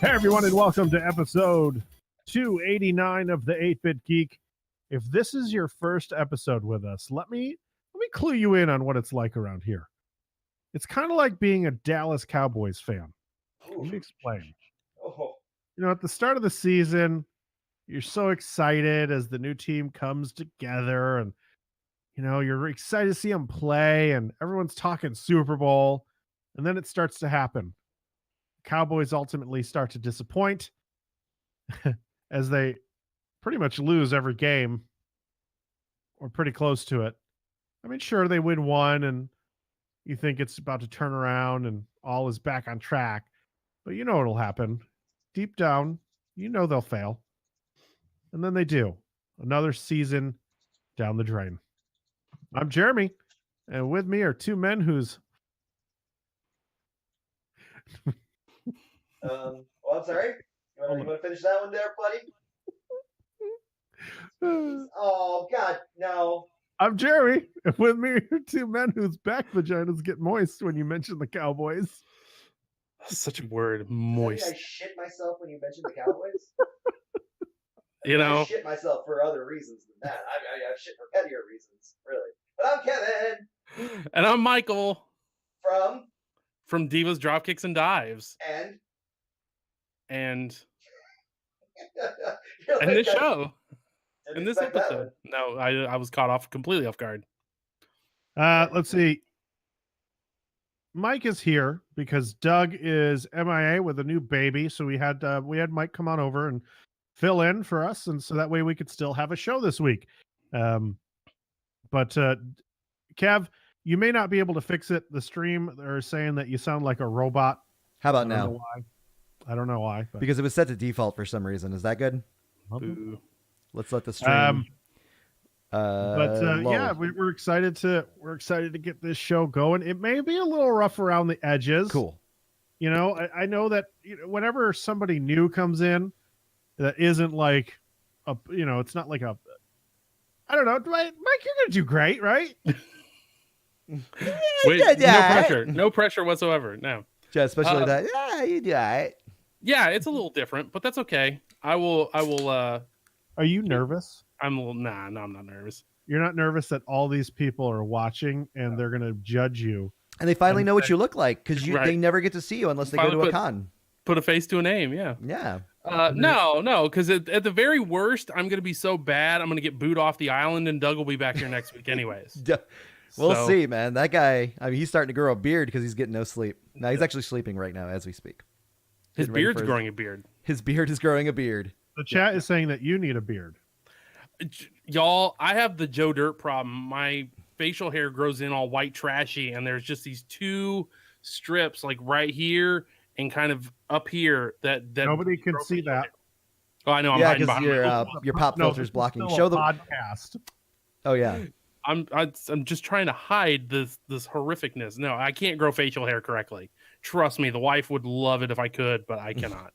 Hey everyone, and welcome to episode 289 of the 8-Bit Geek. If this is your first episode with us, let me clue you in on what it's like around here. It's kind of like being a Dallas Cowboys fan. Let me explain. At the start of the season, you're so excited as the new team comes together, and you're excited to see them play, and everyone's talking Super Bowl, and then it starts to happen. Cowboys ultimately start to disappoint as they pretty much lose every game or pretty close to it. I mean, sure, they win one and you think it's about to turn around and all is back on track, but you know what'll happen. Deep down, you know they'll fail. And then they do. Another season down the drain. I'm Jeremy, and with me are two men whose I'm sorry. You want to finish that one there, buddy? Oh, God, no. I'm Jerry, and with me are two men whose back vaginas get moist when you mention the Cowboys. Such a word, moist. I shit myself when you mentioned the Cowboys. I shit myself for other reasons than that. I shit for pettier reasons, really. But I'm Kevin, and I'm Michael from Divas, Dropkicks, and Dives, and this show, in this episode. No, I was caught off completely off guard. Let's see. Mike is here because Doug is MIA with a new baby, so we had Mike come on over and fill in for us, and so that way we could still have a show this week. But Kev, you may not be able to fix it. The stream are saying that you sound like a robot. How about now? I don't know why. But... Because it was set to default for some reason. Is that good? Boo. Let's let the stream. Yeah, we're excited to get this show going. It may be a little rough around the edges. Cool. I know that whenever somebody new comes in, that isn't like it's not like a. I don't know, Mike. You're gonna do great, right? Wait, no pressure whatsoever. No. Yeah, especially that. Yeah, you do it. Yeah, it's a little different, but that's okay. I will. Are you nervous? I'm a little. Nah, no, I'm not nervous. You're not nervous that all these people are watching and they're gonna judge you, and they finally know what you look like because they never get to see you unless they go to a con. Put a face to a name. Yeah. Yeah. No, because at the very worst, I'm going to be so bad, I'm going to get booed off the island, and Doug will be back here next week anyways. We'll see, man. That guy, he's starting to grow a beard because he's getting no sleep. No, he's actually sleeping right now as we speak. His beard's growing a beard. His beard is growing a beard. The chat is saying that you need a beard. Y'all, I have the Joe Dirt problem. My facial hair grows in all white trashy, and there's just these two strips like right here and kind of up here that nobody can see that. Hair. Oh, I know. I'm yeah, because your pop filter's blocking. Show the podcast. Oh yeah. I'm just trying to hide this horrificness. No, I can't grow facial hair correctly. Trust me, the wife would love it if I could, but I cannot.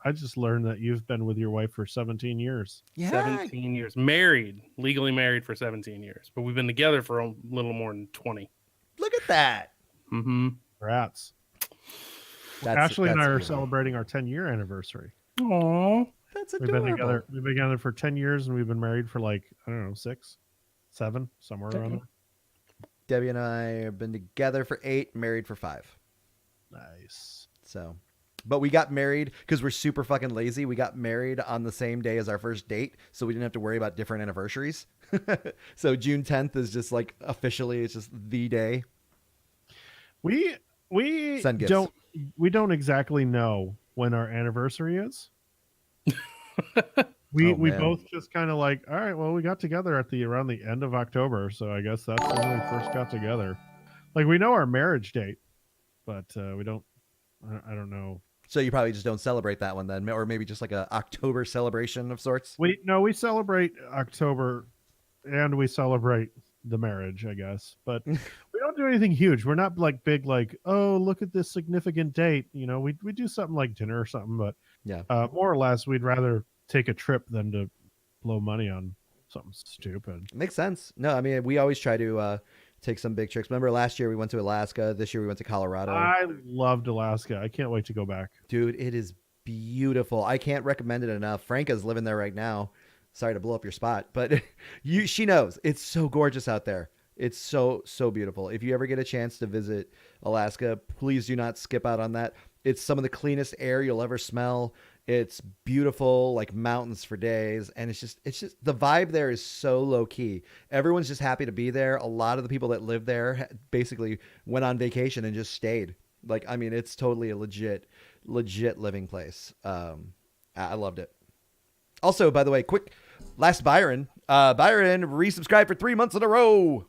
I just learned that you've been with your wife for 17 years. Yeah. 17 years. Legally married for 17 years. But we've been together for a little more than 20. Look at that. Mm-hmm. Congrats. Ashley and I are celebrating our 10-year anniversary. Aww. That's adorable. We've been together for 10 years, and we've been married for 6, 7, somewhere around there. Debbie and I have been together for 8, married for 5. Nice. So, but we got married because we're super fucking lazy. We got married on the same day as our first date, so we didn't have to worry about different anniversaries. So June 10th is just like officially, it's just the day. We don't exactly know when our anniversary is. We both just kind of like, all right, well, we got together around the end of October, so I guess that's when we first got together. Like, we know our marriage date, but we don't. I don't know. So you probably just don't celebrate that one then, or maybe just like a October celebration of sorts. We celebrate October, and we celebrate the marriage, I guess, but we don't do anything huge. We're not like big, like, oh, look at this significant date. We do something like dinner or something, but yeah, more or less, we'd rather take a trip than to blow money on something stupid. Makes sense. No, I mean, we always try to take some big trips. Remember last year we went to Alaska. This year we went to Colorado. I loved Alaska. I can't wait to go back. Dude, it is beautiful. I can't recommend it enough. Franca's living there right now. Sorry to blow up your spot, but she knows it's so gorgeous out there. It's so beautiful. If you ever get a chance to visit Alaska, please do not skip out on that. It's some of the cleanest air you'll ever smell. It's beautiful, like mountains for days, and it's just the vibe there is so low key. Everyone's just happy to be there. A lot of the people that live there basically went on vacation and just stayed. Like, I mean, it's totally a legit living place. I loved it. Also, by the way, quick last Byron resubscribed for 3 months in a row.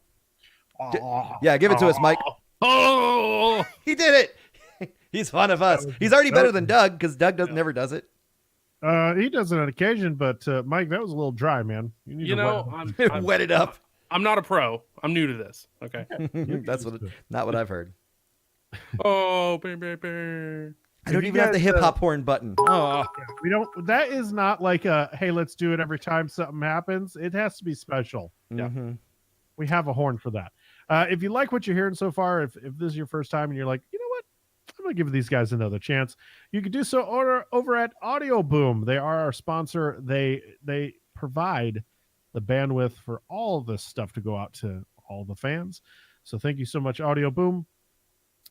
Yeah, give it to us, Mike. Oh, He did it. He's one of us. He's already better than Doug because Doug never does it. He does it on occasion, but Mike, that was a little dry, man. Need you to know, I'm Wet it up. I'm not a pro. I'm new to this. Okay. That's not what I've heard. Oh, baby. I don't even have the hip hop horn button. Oh, we don't. That is not like a hey, let's do it every time something happens. It has to be special. Mm-hmm. We have a horn for that. If you like what you're hearing so far, if this is your first time and you're like, you know what, I'm gonna give these guys another chance, you can do so over at Audio Boom. They are our sponsor. They provide the bandwidth for all of this stuff to go out to all the fans. So thank you so much, Audio Boom.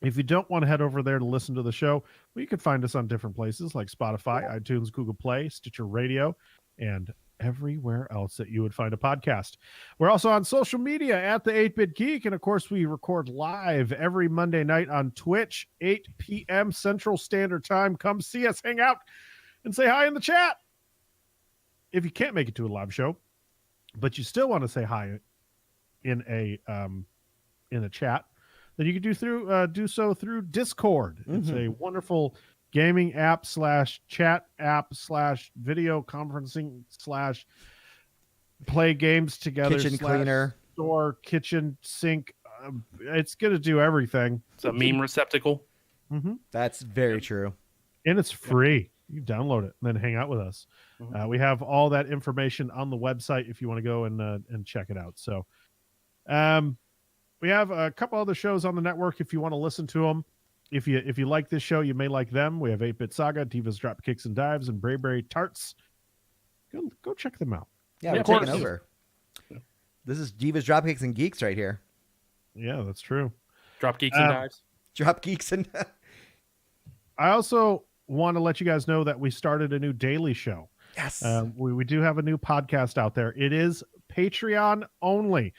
If you don't want to head over there to listen to the show, well, you can find us on different places like Spotify, iTunes, Google Play, Stitcher Radio, and everywhere else that you would find a podcast. We're also on social media at the 8-Bit Geek. And of course, we record live every Monday night on Twitch, 8 p.m. Central Standard Time. Come see us, hang out, and say hi in the chat. If you can't make it to a live show, but you still want to say hi in a chat, then you can do so through Discord. It's a wonderful gaming app / chat app / video conferencing / play games together. Kitchen cleaner. Store, kitchen, sink. It's going to do everything. it's a meme receptacle. Mm-hmm. That's very true. And it's free. You download it and then hang out with us. We have all that information on the website if you want to go and check it out. So we have a couple other shows on the network if you want to listen to them. If you like this show, you may like them. We have 8-Bit Saga, Divas Drop Kicks and Dives, and Brayberry Tarts. Go check them out. Yeah, we're taking over. This is Divas, Dropkicks, and Geeks right here. Yeah, that's true. Drop Geeks and Dives. Drop Geeks and... I also want to let you guys know that we started a new daily show. Yes. We do have a new podcast out there. It is Patreon only.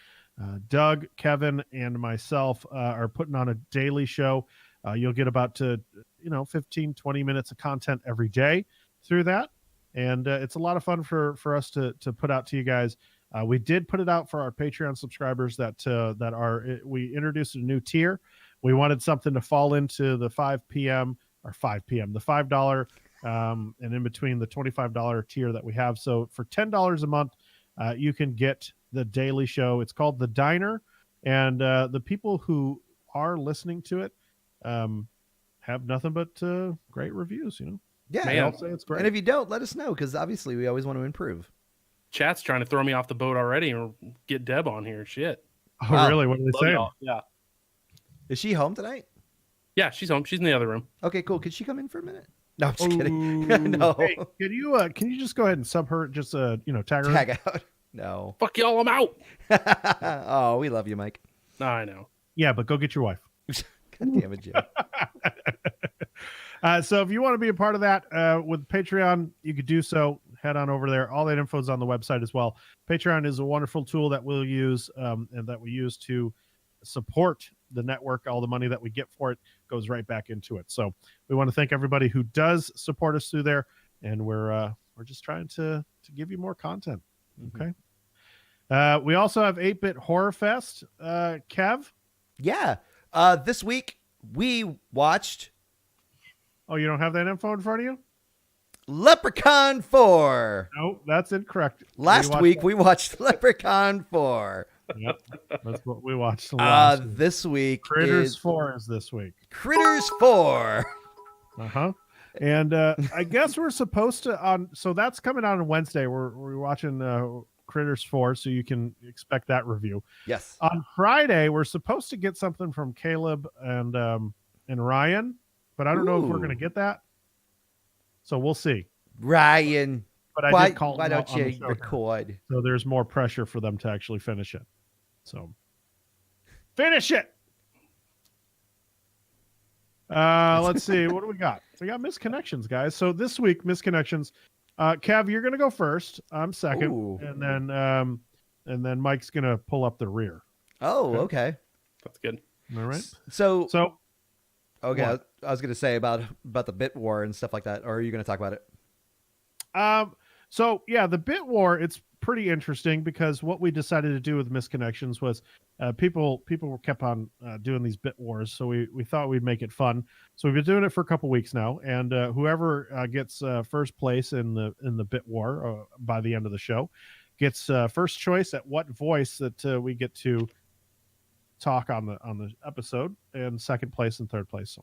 Doug, Kevin, and myself are putting on a daily show. You'll get about 15, 20 minutes of content every day through that. And it's a lot of fun for us to put out to you guys. We did put it out for our Patreon subscribers we introduced a new tier. We wanted something to fall into the 5 p.m. the $5 and in between the $25 tier that we have. So for $10 a month, you can get the daily show. It's called The Diner. And the people who are listening to it have nothing but great reviews, Yeah, Man. I'll say it's great. and if you don't, let us know because obviously we always want to improve. Chat's trying to throw me off the boat already and get Deb on here. Shit. Oh, Wow. really? What are they Love saying? y'all. Yeah. Is she home tonight? Yeah, she's home. She's in the other room. Okay, cool. Could she come in for a minute? No, I'm just kidding. No. Hey, can you just go ahead and sub her? Just tag her. Tag out. No. Fuck y'all, I'm out. Oh, we love you, Mike. I know. Yeah, but go get your wife. God damn it, Jim. So if you want to be a part of that with Patreon, you could do so. Head on over there. All that info is on the website as well. Patreon is a wonderful tool that we'll use and that we use to support the network. All the money that we get for it goes right back into it. So we want to thank everybody who does support us through there, and we're just trying to give you more content. Okay. We also have 8-Bit Horror Fest. Kev? Yeah. This week we watched Oh, you don't have that info in front of you? Leprechaun 4. No, that's incorrect. Last week we watched Leprechaun 4. Yep, that's what we watched last week. This week Critters is 4 is this week. Critters 4. Uh-huh. And I guess we're supposed to so that's coming out on Wednesday. We're watching Critters 4, so you can expect that review. Yes. On Friday, we're supposed to get something from Caleb and Ryan, but I don't know if we're Ooh. going to get that. So we'll see. Ryan, But I why, did call why them out don't on the you show, record? so there's more pressure for them to actually finish it. So finish it. Let's see. What do we got? We got misconnections, guys. So this week, misconnections. Kev, you're gonna go first. I'm second, Ooh. and then Mike's gonna pull up the rear. Oh, okay. That's good. All right. So okay, what? I was gonna say about the bit war and stuff like that. Or are you gonna talk about it? So yeah, the bit war, it's pretty interesting because what we decided to do with misconnections was people kept on doing these bit wars, so we thought we'd make it fun. So we've been doing it for a couple weeks now, and whoever gets first place in the bit war by the end of the show gets first choice at what voice that we get to talk on the episode, and second place and third place.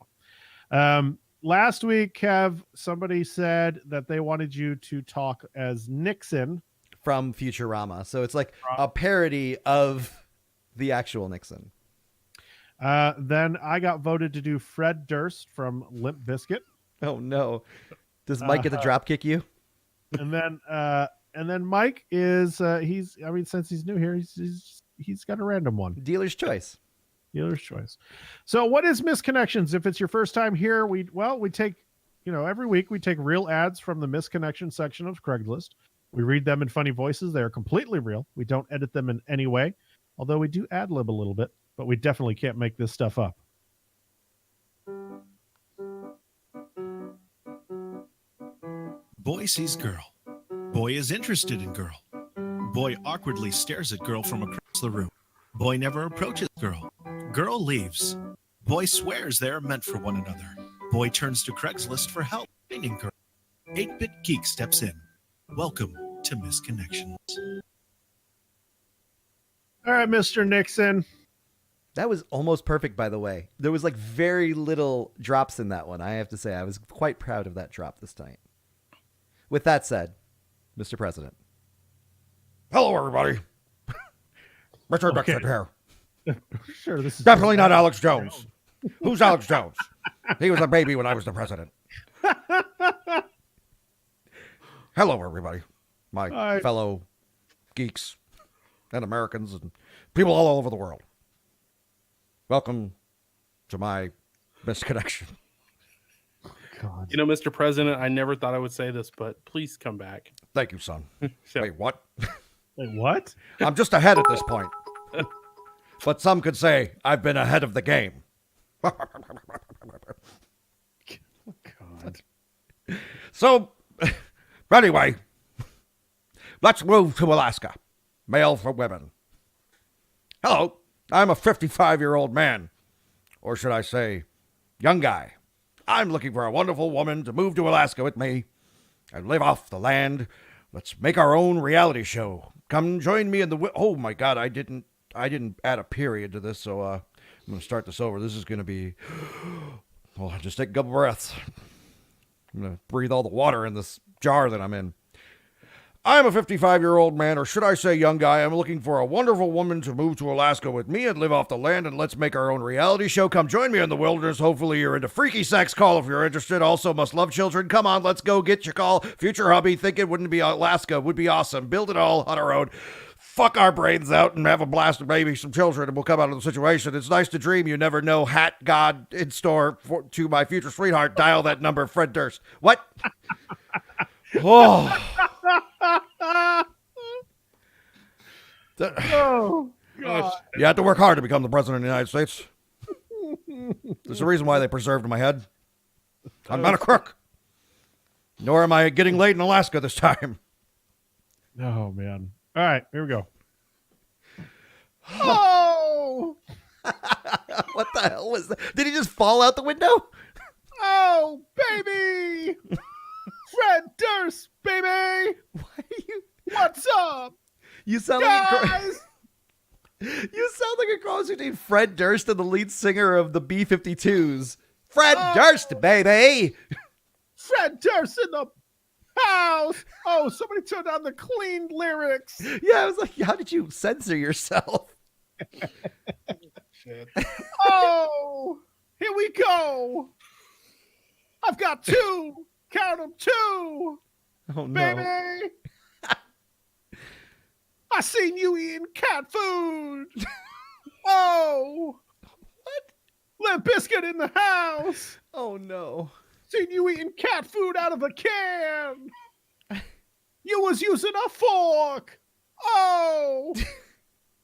So last week, Kev, somebody said that they wanted you to talk as Nixon From Futurama. So it's like a parody of the actual Nixon. Then I got voted to do Fred Durst from Limp Bizkit. Oh no. Does Mike get to drop kick you? And then Mike is since he's new here, he's got a random one. Dealer's choice. Dealer's choice. So what is Misconnections? If it's your first time here, we take, every week we take real ads from the Misconnection section of Craigslist. We read them in funny voices. They are completely real. We don't edit them in any way, although we do ad lib a little bit, but we definitely can't make this stuff up. Boy sees girl. Boy is interested in girl. Boy awkwardly stares at girl from across the room. Boy never approaches girl. Girl leaves. Boy swears they are meant for one another. Boy turns to Craigslist for help finding girl. 8-Bit Geek steps in. Welcome to Misconnections. All right, Mr. Nixon. That was almost perfect, by the way. There was like very little drops in that one. I have to say, I was quite proud of that drop this time. With that said, Mr. President. Hello, everybody. Richard Nixon here. Sure, this is Definitely not Alex Jones. Who's Alex Jones? He was a baby when I was the president. Hello, everybody. My Hi. fellow geeks and Americans and people all over the world. Welcome to my misconnection. God. Mr. President, I never thought I would say this, but please come back. Thank you, son. So- Wait, what? Wait, what? I'm just ahead at this point. But some could say I've been ahead of the game. God. So, anyway, let's move to Alaska. Mail for women. Hello, I'm a 55-year-old man. Or should I say, young guy. I'm looking for a wonderful woman to move to Alaska with me and live off the land. Let's make our own reality show. Come join me in the... Oh, my God, I didn't add a period to this, so I'm going to start this over. This is going to be... Well, just take a couple breaths. I'm going to breathe all the water in this jar that I'm in. I'm a 55-year-old man, or should I say young guy. I'm looking for a wonderful woman to move to Alaska with me and live off the land, and let's make our own reality show. Come join me in the wilderness. Hopefully you're into freaky sex. Call if you're interested. Also must love children. Come on, let's go get your call. Future hubby, think it wouldn't be Alaska. Would be awesome. Build it all on our own. Fuck our brains out and have a blast and maybe some children, and we'll come out of the situation. It's nice to dream. You never know. Hat God in store to my future sweetheart. Dial that number, Fred Durst. What? Oh. Oh, God. You have to work hard to become the president of the United States. There's a reason why they preserved my head. I'm not a crook. Nor am I getting laid in Alaska this time. Oh, man. All right, here we go. Oh! What the hell was that? Did he just fall out the window? Oh, baby! Fred Durst, baby! Why are you? What's up, You sound like guys? you sound like a cross between Fred Durst and the lead singer of the B-52s. Fred Durst, baby! Fred Durst in the house! Oh, somebody turned on the clean lyrics. Yeah, I was like, how did you censor yourself? Shit. Oh, here we go. I've got two Count 'em 2, Oh no. baby. I seen you eating cat food. Oh, What? Limp Biscuit in the house. Oh no. Seen you eating cat food out of a can. You was using a fork. Oh,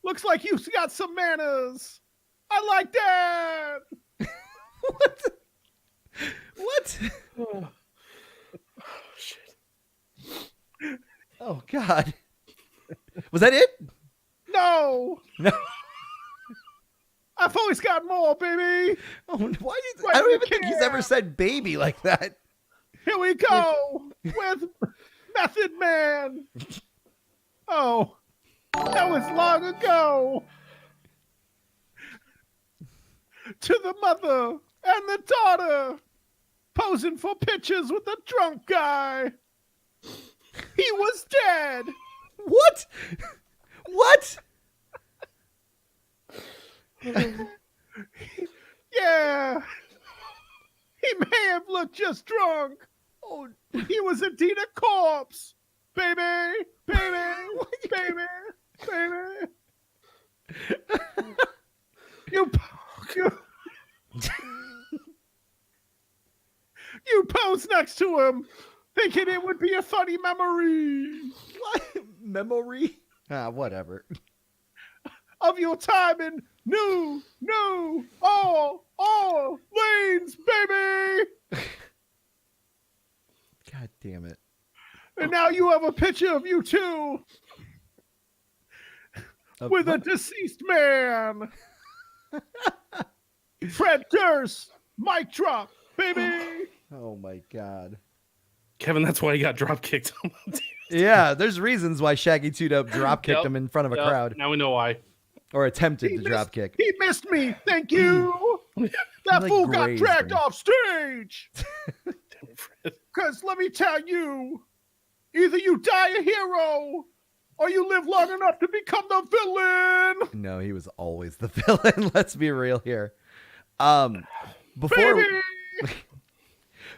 looks like you got some manners. I like that. What? What? Oh, shit. Oh God. Was that it? No. No. I've always got more, baby. Oh, why? Right I don't in even the think he's can. ever said baby like that. Here we go with Method Man. Oh, that was long ago. To the mother and the daughter posing for pictures with a drunk guy. He was dead. What? What? Yeah. He may have looked just drunk. Oh, He was indeed a corpse. Baby, baby, baby, baby. You posed next to him, thinking it would be a funny memory what? Memory? Ah, whatever. of your time in New Orleans, baby. God damn it. And now you have a picture of you two with a deceased man. Fred Durst, mic drop, baby. Oh my God. Kevin, that's why he got drop kicked. Yeah, there's reasons why Shaggy 2-Dope drop kicked Yep. him in front of a crowd, Now we know why. or attempted He to drop missed- kick. He missed me. Thank you. That like fool got grazed dragged him. off stage. Damn it, Fred. Because let me tell you, either you die a hero or you live long enough to become the villain. No, he was always the villain. Let's be real here. Before Baby.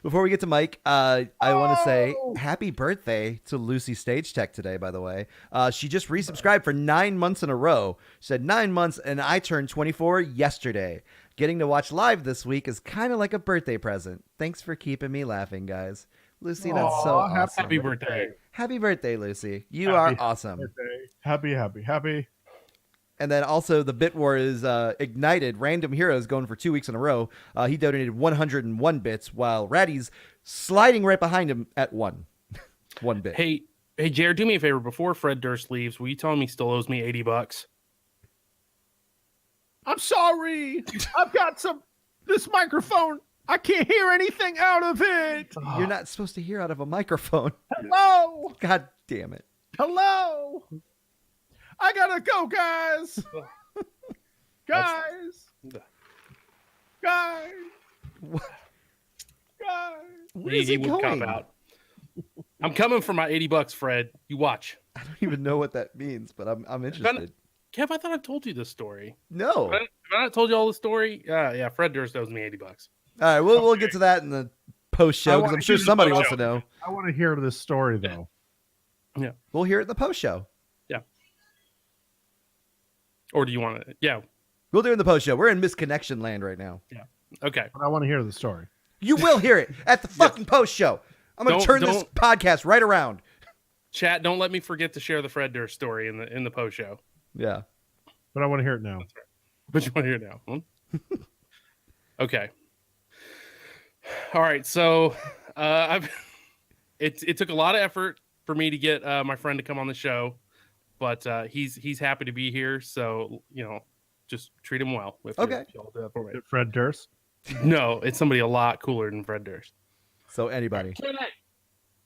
before we get to Mike, I want to say Oh. happy birthday to Lucy Stage Tech today. By the way, she just resubscribed for 9 months in a row. She said 9 months, and I turned 24 yesterday. Getting to watch live this week is kind of like a birthday present. Thanks for keeping me laughing, guys. Lucy, that's so Aw, awesome. Happy birthday. Happy birthday, Lucy. You Happy are awesome. Happy. And then also the bit war is ignited. Random Heroes going for 2 weeks in a row. He donated 101 bits, while Ratty's sliding right behind him at 1 bit. Hey, Jared, do me a favor. Before Fred Durst leaves, will you tell him he still owes me $80? I'm sorry. I've got this microphone. I can't hear anything out of it. You're not supposed to hear out of a microphone. Hello. God damn it. Hello. I gotta go, guys. Guys. What? Where is He he would cop going? out. I'm coming for my $80, Fred. You watch. I don't even know what that means, but I'm interested. Kev, I thought I told you this story. No. Have I not told you all the story? Yeah, Fred Durst owes me $80. All right, we'll get to that in the post show, because I'm sure somebody wants to know. I want to hear this story, though. We'll hear it in the post show. Or do you want to? Yeah. We'll do it in the post show. We're in misconnection land right now. Okay. But I want to hear the story. You will hear it at the fucking post show. I'm going to turn this podcast right around. Chat, don't let me forget to share the Fred Durst story in the post show. Yeah. But I want to hear it now. But you want to hear it now? Hmm? Okay. All right. So, it took a lot of effort for me to get my friend to come on the show, but he's happy to be here. So just treat him well. Okay. Y'all do that for me. Fred Durst. No, it's somebody a lot cooler than Fred Durst. So anybody.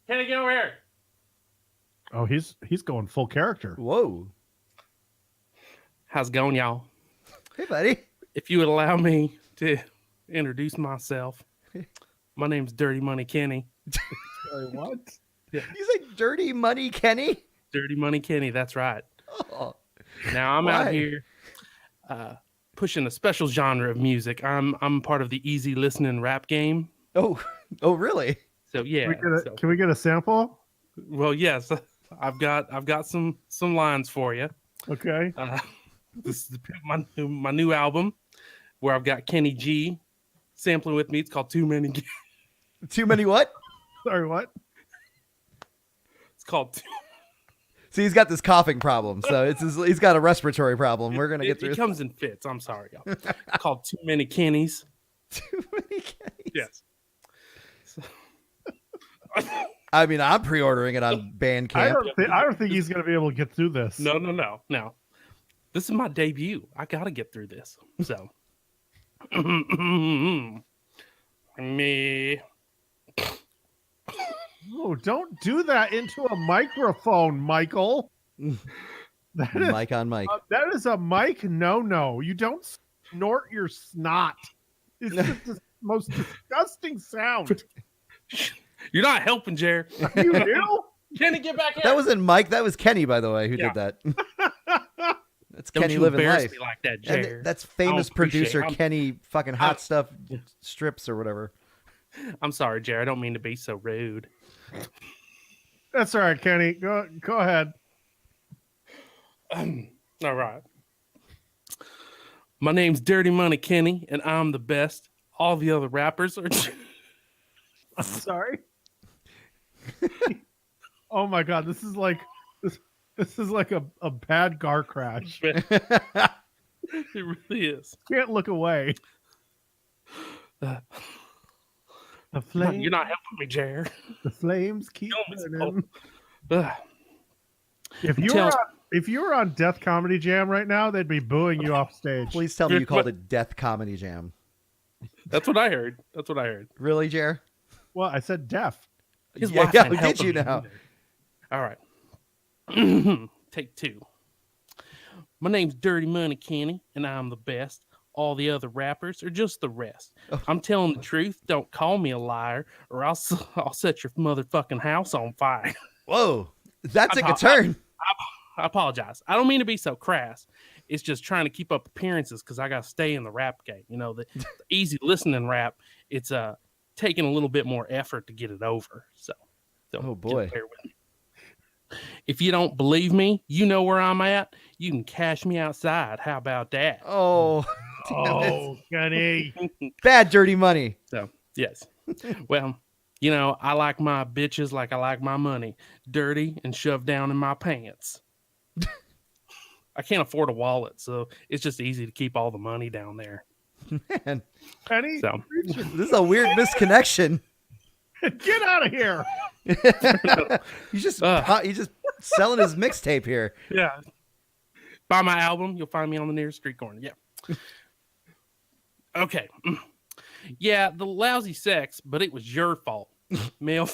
Kenny, get over here. Oh, he's going full character. Whoa. How's it going, y'all? Hey, buddy. If you would allow me to introduce myself, my name's Dirty Money Kenny. What? You say Dirty Money Kenny? Dirty Money Kenny, that's right. Oh. Now I'm out Why? here pushing a special genre of music. I'm part of the easy listening rap game. Oh, really? So yeah. So, Can we get a sample? well, yes, I've got some lines for you. Okay. This is my new album where I've got Kenny G sampling with me. It's called Too Many. Too many what? Sorry, what? It's called. See, he's got this coughing problem, so he's got a respiratory problem. We're gonna get through. It comes in fits. I'm sorry, y'all. It's called Too Many Kennys. Too many Kennys. Yes. So, I mean, I'm pre-ordering it on Bandcamp. I don't think he's gonna be able to get through this. no. This is my debut. I gotta get through this. So, me. Oh, don't do that into a microphone, Michael. That is, Mic on mic. that is a mic no. You don't snort your snot. It's just the most disgusting sound. You're not helping, Jared. You do? Kenny, get back here. That wasn't Mike. That was Kenny, by the way, who Yeah. did that. That's Don't Kenny you living embarrass life. me like that, And Jared. that's famous appreciate producer it. Kenny fucking hot stuff strips or whatever. I'm sorry, Jared. I don't mean to be so rude. That's all right, Kenny. Go ahead. All right. My name's Dirty Money Kenny, and I'm the best. All the other rappers are. I'm sorry. Oh my god, this is like a bad car crash. It really is. Can't look away. The flames, You're not helping me, Jared. the flames keep burning. Ugh. If you were on Death Comedy Jam right now, they'd be booing you off stage. Please tell me you called it Death Comedy Jam. That's what I heard. Really, Jer? Well, I said deaf. His Yeah, wife yeah, ain't we get helping you me now. either. All right. Take two. My name's Dirty Money Kenny, and I'm the best. All the other rappers are just the rest. I'm telling the truth. Don't call me a liar, or I'll set your motherfucking house on fire. Whoa, that took a turn. I apologize. I don't mean to be so crass. It's just trying to keep up appearances because I got to stay in the rap game. You know, the easy listening rap, it's taking a little bit more effort to get it over. So Oh, just boy. bear with me. If you don't believe me, you know where I'm at. You can cash me outside. How about that? Oh, Oh, Kenny. bad dirty money. So, yes. Well, you know, I like my bitches like I like my money, dirty and shoved down in my pants. I can't afford a wallet, so it's just easy to keep all the money down there. Man, Kenny, So, this is a weird misconnection. get out of here. He's just selling his mixtape here. yeah. Buy my album. You'll find me on the nearest street corner. Yeah. Okay. Yeah, the lousy sex, but it was your fault. Male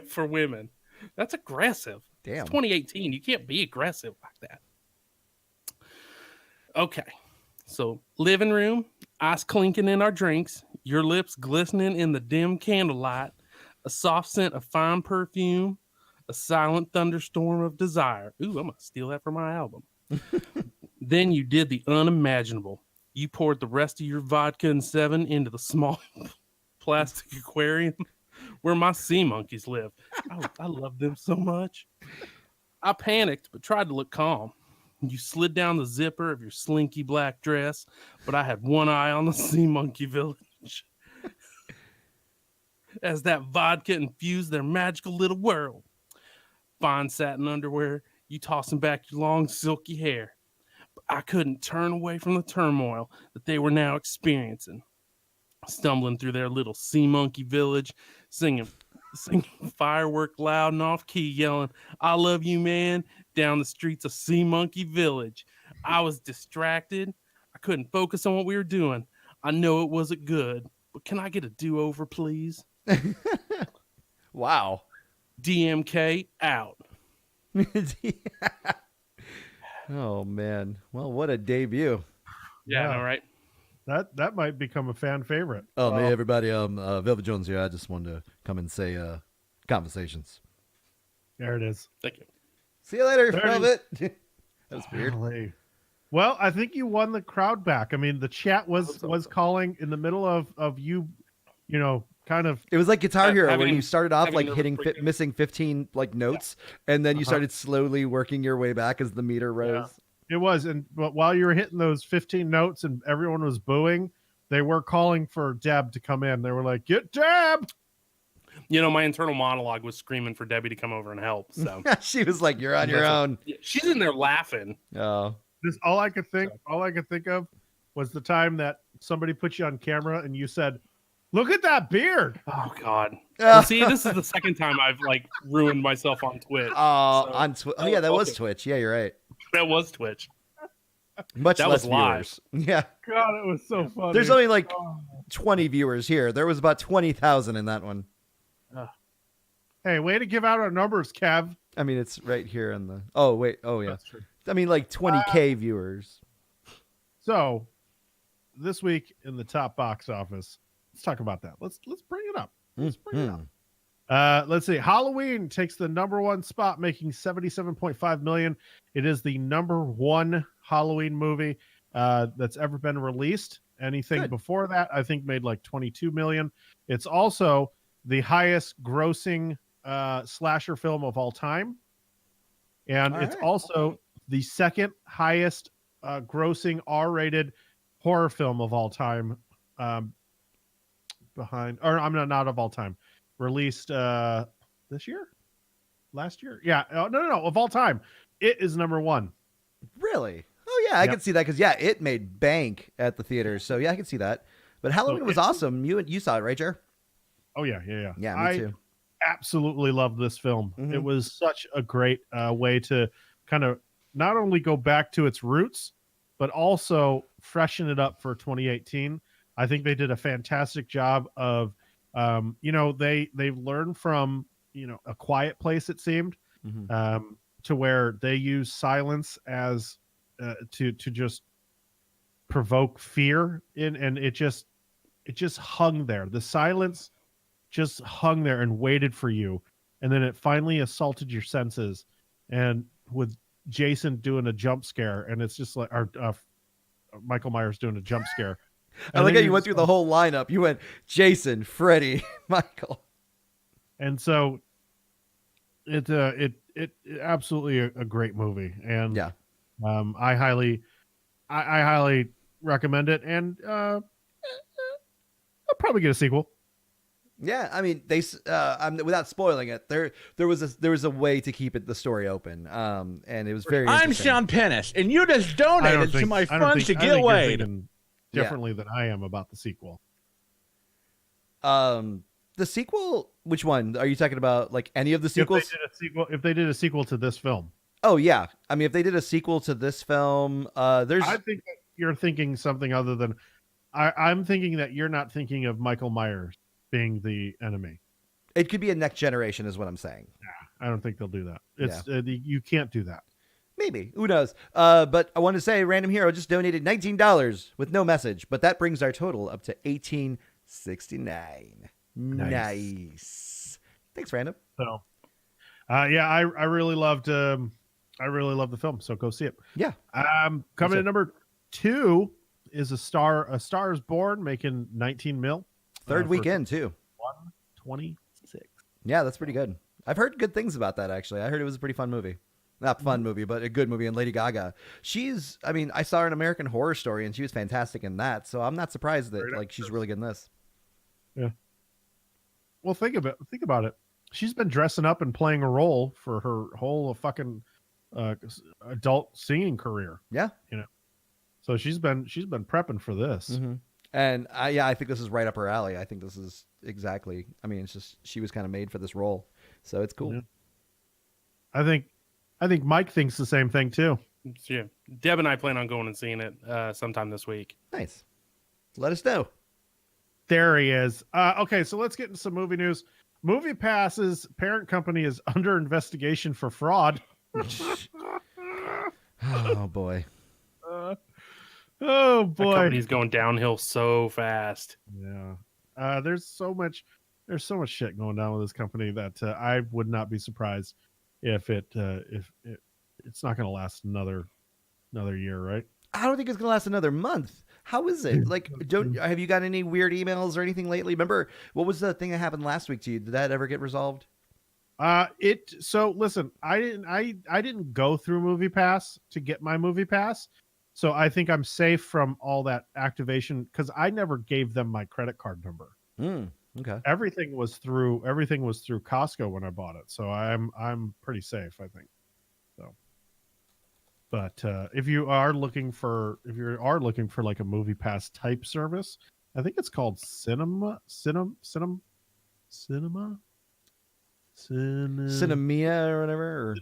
for women. That's aggressive. Damn. It's 2018. You can't be aggressive like that. Okay. So, living room, ice clinking in our drinks, your lips glistening in the dim candlelight, a soft scent of fine perfume, a silent thunderstorm of desire. Ooh, I'm going to steal that from my album. Then you did the unimaginable. You poured the rest of your vodka and 7 into the small plastic aquarium where my sea monkeys live. I love them so much. I panicked, but tried to look calm. You slid down the zipper of your slinky black dress, but I had one eye on the sea monkey village. As that vodka infused their magical little world. Fine satin underwear, you tossing back your long silky hair. But I couldn't turn away from the turmoil that they were now experiencing. Stumbling through their little sea monkey village, singing firework loud and off key, yelling, "I love you, man," down the streets of Sea Monkey Village. I was distracted. I couldn't focus on what we were doing. I know it wasn't good, but can I get a do-over, please? Wow. DMK out. Oh man. Well, what a debut. Yeah, Yeah. all right. That might become a fan favorite. Oh, hey everybody. Velvet Jones here. I just wanted to come and say conversations. There it is. Thank you. See you later, There it Velvet. That was weird. Golly. Well, I think you won the crowd back. I mean, the chat was calling in the middle of you kind of. It was like Guitar Hero, where you started off having like nervous hitting breakdown. missing 15 like notes, and then you Uh-huh. started slowly working your way back as the meter rose. It was, but while you were hitting those 15 notes and everyone was booing, they were calling for Deb to come in. They were like, "Get Deb!" You know, my internal monologue was screaming for Debbie to come over and help. So She was like, "You're on your That's own." yeah, she's in there laughing. Oh, This all I could think of was the time that somebody put you on camera and you said, "Look at that beard." Oh God. Well, see, this is the second time I've like ruined myself on Twitch. oh, So, on oh yeah, that was okay. Twitch. Yeah, you're right. That was Twitch. Much That less was live. viewers. Yeah, God, it was so funny. there's only like Oh. 20 viewers here. There was about 20,000 in that one. Hey, way to give out our numbers, Kev. I mean, it's right here in the. Oh wait. Oh yeah. That's true. I mean, like 20K viewers. So, this week in the top box office, let's talk about that. Let's bring it up. Let's bring it up. Let's see. Halloween takes the number one spot, making 77.5 million. It is the number one Halloween movie that's ever been released. Anything Good. before that, I think, made like 22 million. It's also the highest grossing slasher film of all time. And All it's right. also the second highest grossing R-rated horror film of all time. Behind, or I'm not of all time. Released this year, last year. Yeah, no, of all time, it is number one. Really? Oh yeah, I Yep. can see that because yeah, it made bank at the theaters. So yeah, I can see that. But Halloween was it's- awesome. You saw it, right, Jer? Oh yeah. Yeah, me I too. absolutely loved this film. Mhm. It was such a great way to kind of not only go back to its roots, but also freshen it up for 2018. I think they did a fantastic job of, they've learned from, A Quiet Place, it seemed, Mhm. to where they use silence as to just provoke fear and it just hung there. The silence just hung there and waited for you, and then it finally assaulted your senses, and with Jason doing a jump scare, and it's just like Michael Myers doing a jump scare. I And like then how you went through the whole lineup. You went Jason, Freddy, Michael. and so it absolutely a great movie, and Yeah. I highly recommend it, and I'll probably get a sequel. Yeah, I mean, without spoiling it, there was a way to keep the story open, and it was very. I'm interesting. Sean Pennis, and you just I don't donated think- to my I don't funds to think- I get think you're away. thinking differently than I am about the sequel. The sequel. Which one are you talking about? Like any of the sequels? If they did a sequel to this film, Oh yeah, I mean, if they did a sequel to this film, there's. I think that you're thinking something other than. I'm thinking that you're not thinking of Michael Myers being the enemy. It could be a next generation, is what I'm saying. I don't think they'll do that. It's you can't do that. Maybe. Who knows? But I want to say Random Hero just donated $19 with no message, but that brings our total up to $18.69. Nice. Thanks, Random. So, I really loved the film. So go see it. Yeah. Coming it. in number 2 is A Star Is Born, making 19 mil. Third for weekend, too. 126. Yeah, that's pretty good. I've heard good things about that, actually. I heard it was a pretty fun movie. Not fun movie, but a good movie. And Lady Gaga, I saw her in American Horror Story, and she was fantastic in that. So I'm not surprised that Very she's really good in this. Well, think about it. She's been dressing up and playing a role for her whole fucking adult singing career. Yeah. So she's been prepping for this. Mm-hmm. And I think this is right up her alley. I think this is exactly. I mean, it's just she was kind of made for this role, so it's cool. Yeah. I think Mike thinks the same thing too. So, yeah, Deb and I plan on going and seeing it sometime this week. Nice. Let us know. There he is. Okay, so let's get into some movie news. Movie Pass's parent company is under investigation for fraud. Oh boy. Oh The boy. company's going downhill so fast. Yeah. There's so much shit going down with this company that I would not be surprised if it's not going to last another year, right? I don't think it's gonna last another month. How is it? Like, have you got any weird emails or anything lately? Remember, what was the thing that happened last week to you? Did that ever get resolved? So listen, I didn't go through Movie Pass to get my Movie Pass. So I think I'm safe from all that activation because I never gave them my credit card number. Okay. Everything was through Costco when I bought it. So I'm pretty safe, I think. So but if you are looking for like a Movie Pass type service, I think it's called Cinemia Cinemia or whatever. Or...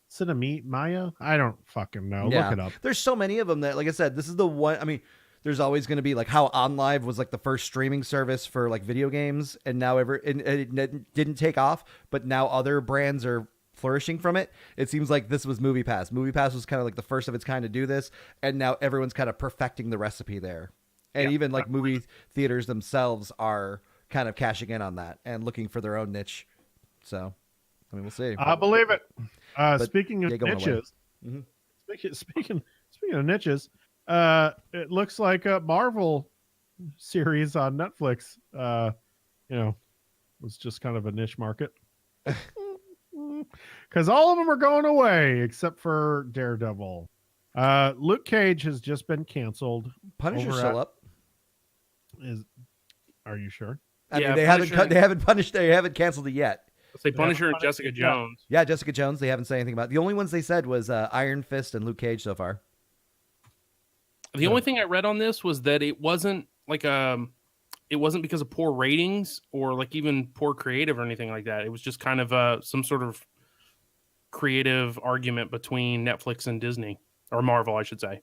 Cinemia? I don't fucking know. Yeah. Look it up. There's so many of them that, like I said, this is the one. I mean, there's always going to be like how OnLive was like the first streaming service for like video games, and now it didn't take off, but now other brands are flourishing from it. It seems like this was Movie Pass. Movie Pass was kind of like the first of its kind to do this, and now everyone's kind of perfecting the recipe there. And even like movie theaters themselves are kind of cashing in on that and looking for their own niche. So, I mean, we'll see. I believe it. Speaking of niches, speaking of niches, it looks like a Marvel series on Netflix. Was just kind of a niche market because all of them are going away except for Daredevil. Luke Cage has just been canceled. Punisher's still up. Are you sure? I mean, they haven't canceled it yet. Say Punisher and Jessica Jones. Yeah, Jessica Jones. They haven't said anything about it. The only ones they said was Iron Fist and Luke Cage so far. The only thing I read on this was that it wasn't like it wasn't because of poor ratings or like even poor creative or anything like that. It was just kind of some sort of creative argument between Netflix and Disney, or Marvel, I should say.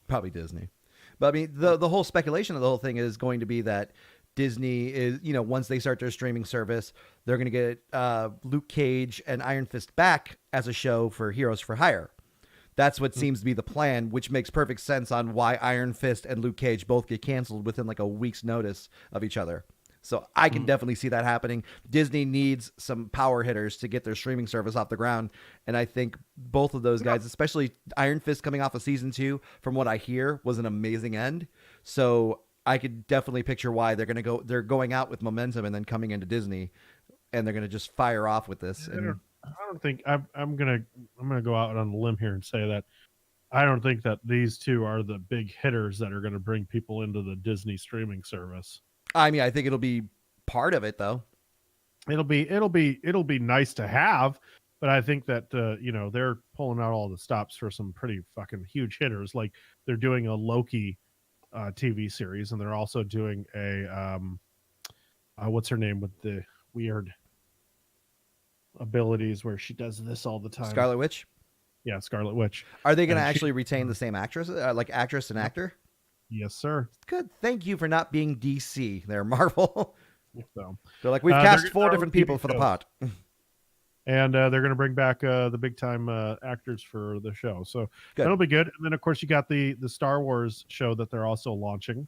Probably Disney. But I mean, the whole speculation of the whole thing is going to be that Disney is, once they start their streaming service, they're going to get Luke Cage and Iron Fist back as a show for Heroes for Hire. That's what seems to be the plan, which makes perfect sense on why Iron Fist and Luke Cage both get canceled within like a week's notice of each other. So I can definitely see that happening. Disney needs some power hitters to get their streaming service off the ground. And I think both of those guys, especially Iron Fist coming off of season 2, from what I hear, was an amazing end. So I could definitely picture why they're going out with momentum and then coming into Disney, and they're going to just fire off with this. I don't think I'm gonna go out on a limb here and say that I don't think that these two are the big hitters that are going to bring people into the Disney streaming service. I mean, I think it'll be part of it, though. It'll be nice to have, but I think that they're pulling out all the stops for some pretty fucking huge hitters. Like they're doing a Loki TV series, and they're also doing a what's her name with the weird abilities where she does this all the time. Scarlet Witch. Yeah, Scarlet Witch. Are they going to actually retain the same actress, like actress and actor? Yes, sir. Good. Thank you for not being DC there, Marvel. So they're like, we've cast 4 different people for the pot. And they're going to bring back the big time actors for the show. So that'll be good. And then, of course, you got the Star Wars show that they're also launching,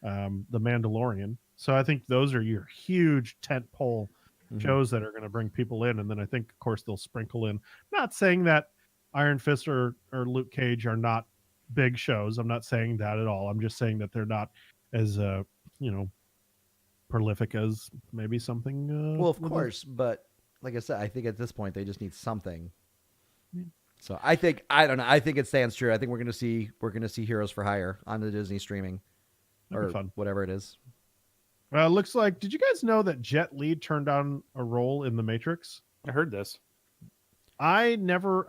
The Mandalorian. So I think those are your huge tentpole shows that are going to bring people in. And then I think, of course, they'll sprinkle in. Not saying that Iron Fist or Luke Cage are not big shows. I'm not saying that at all. I'm just saying that they're not as, prolific as maybe something. Well, of course. But like I said, I think at this point they just need something. So I don't know. I think it stands true. I think we're going to see Heroes for Hire on the Disney streaming or whatever it is. Looks like, did you guys know that Jet Li turned down a role in The Matrix? I heard this. I never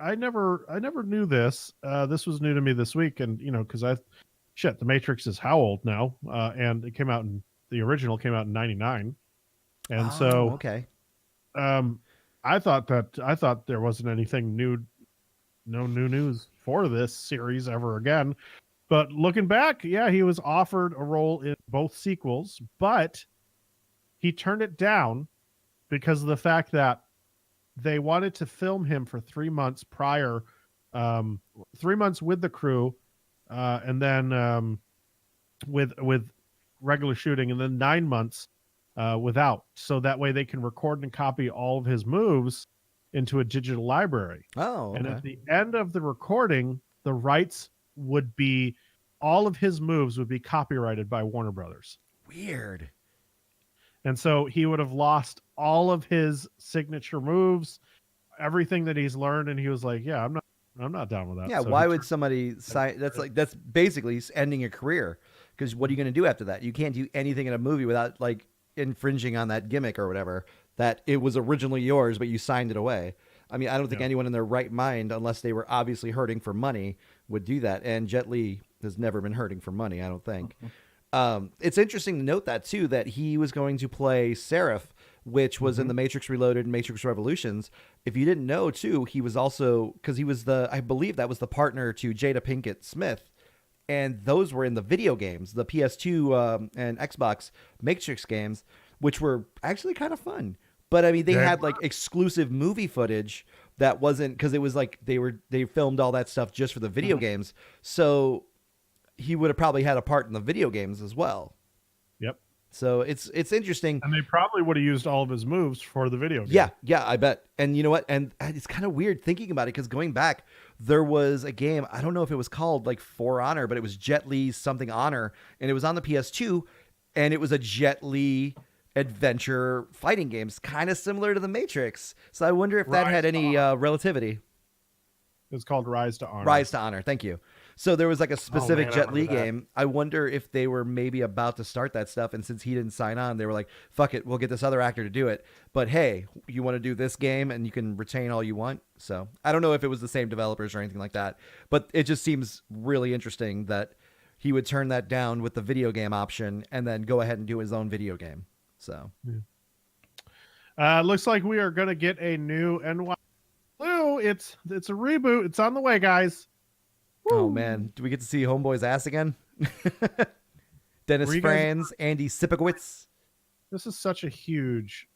knew this. This was new to me this week. And, because The Matrix is how old now? And the original came out in 99. And okay. I thought there wasn't anything new, no new news for this series ever again. But looking back, yeah, he was offered a role in both sequels, but he turned it down because of the fact that they wanted to film him for 3 months prior, 3 months with the crew, and then with regular shooting, and then 9 months without. So that way they can record and copy all of his moves into a digital library. Oh, okay. And at the end of the recording, the rights would be all of his moves would be copyrighted by Warner Brothers. Weird. And so he would have lost all of his signature moves, everything that he's learned, and he was like, "Yeah, I'm not down with that." Yeah, So why he would somebody sign? That's basically ending a career. Because what are you going to do after that? You can't do anything in a movie without like infringing on that gimmick or whatever that it was originally yours, but you signed it away. I mean, I don't think anyone in their right mind, unless they were obviously hurting for money, would do that. And Jet Li has never been hurting for money, I don't think. It's interesting to note that too, that he was going to play Seraph, which was in the Matrix Reloaded and Matrix Revolutions. If you didn't know too, he was also, because he was I believe that was the partner to Jada Pinkett Smith. And those were in the video games, the PS2 and Xbox Matrix games, which were actually kind of fun. But I mean, they had like exclusive movie footage that wasn't, because it was like they filmed all that stuff just for the video games. So he would have probably had a part in the video games as well. Yep. So it's interesting. And they probably would have used all of his moves for the video game. Yeah, I bet. And you know what? And it's kind of weird thinking about it, because going back, there was a game, I don't know if it was called like For Honor, but it was Jet Li's something Honor, and it was on the PS2, and it was a Jet Li adventure fighting games, kind of similar to the Matrix. So I wonder if that had any relativity. It was called Rise to Honor. Rise to Honor. Thank you. So there was like a specific man, I Jet Li remember that. game. I wonder if they were maybe about to start that stuff, and since he didn't sign on, they were like, fuck it, we'll get this other actor to do it. But hey, you want to do this game and you can retain all you want? So I don't know if it was the same developers or anything like that, but it just seems really interesting that he would turn that down with the video game option and then go ahead and do his own video game. So looks like we are going to get a new NY Blue. It's a reboot. It's on the way, guys. Oh man, do we get to see Homeboy's ass again? Dennis Were you guys- Franz, Andy Sipowicz. This was such a huge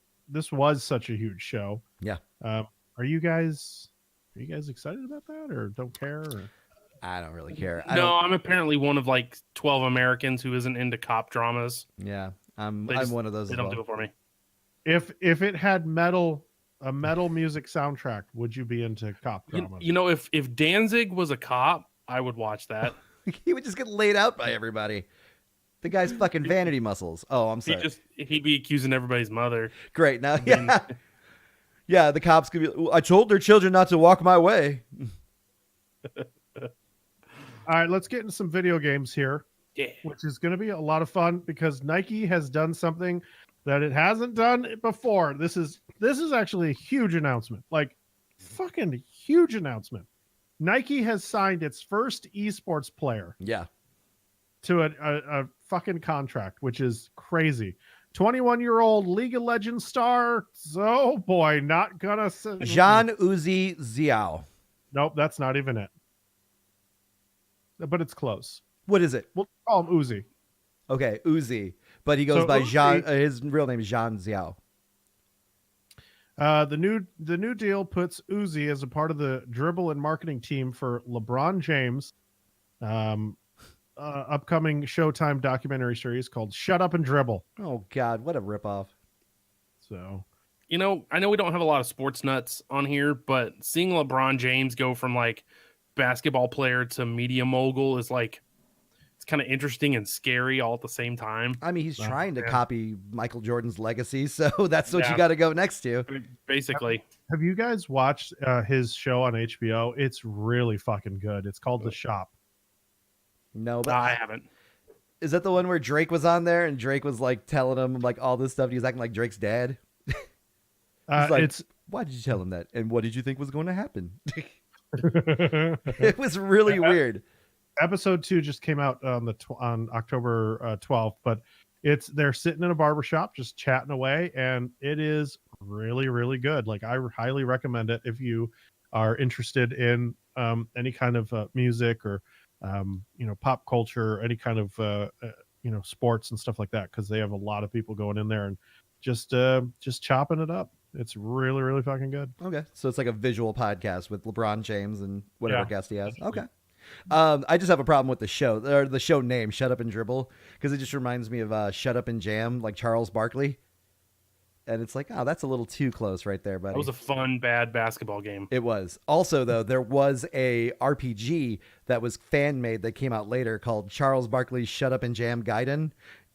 show. Yeah. Are you guys excited about that, or don't care? Or? I don't really care. No, I'm apparently one of like 12 Americans who isn't into cop dramas. Yeah, I'm They just- one of those They as don't well. do it for me. If it had a metal music soundtrack, would you be into cop drama? You know, if Danzig was a cop, I would watch that. He would just get laid out by everybody. The guy's fucking vanity muscles. Oh, I'm sorry. He'd be accusing everybody's mother. Great. Now, yeah. Yeah, the cops could be, I told their children not to walk my way. All right, let's get into some video games here, Yeah. which is going to be a lot of fun because Nike has done something that it hasn't done before. This is actually a huge announcement, like fucking huge announcement. Nike has signed its first esports player Yeah. to a fucking contract, which is crazy. 21-year-old League of Legends star. Oh boy, not gonna. Jean Uzi Xiao. Nope, that's not even it. But it's close. What is it? We'll call him Uzi. Okay, Uzi. But he goes So by Uzi- Jean. His real name is Jean Xiao. The new deal puts Uzi as a part of the dribble and marketing team for LeBron James' upcoming Showtime documentary series called "Shut Up and Dribble." Oh, God. What a ripoff. So You know, I know we don't have a lot of sports nuts on here, but seeing LeBron James go from like basketball player to media mogul is like, it's kind of interesting and scary all at the same time. I mean, he's Wow, trying to yeah. copy Michael Jordan's legacy, so that's what you Yeah. got to go next to. Basically, have you guys watched his show on HBO? It's really fucking good. It's called The Shop. No, but I haven't. is that the one where Drake was on there and Drake was like telling him like all this stuff? He was acting like Drake's dad. He's like, It's why did you tell him that? And what did you think was going to happen? It was really weird. episode 2 just came out on October 12th, but they're sitting in a barbershop just chatting away, and it is really, really good. Like, I highly recommend it if you are interested in any kind of music or pop culture, any kind of sports and stuff like that, because they have a lot of people going in there and just chopping it up. It's really, really fucking good. Okay, so it's like a visual podcast with LeBron James and whatever Yeah. guest he has. Okay. I just have a problem with the show, or the show name, Shut Up and Dribble, because it just reminds me of Shut Up and Jam, like Charles Barkley. And it's like, oh, that's a little too close right there, buddy. That was a fun, bad basketball game. It was. Also, though, there was a RPG that was fan made that came out later called Charles Barkley's Shut Up and Jam Gaiden.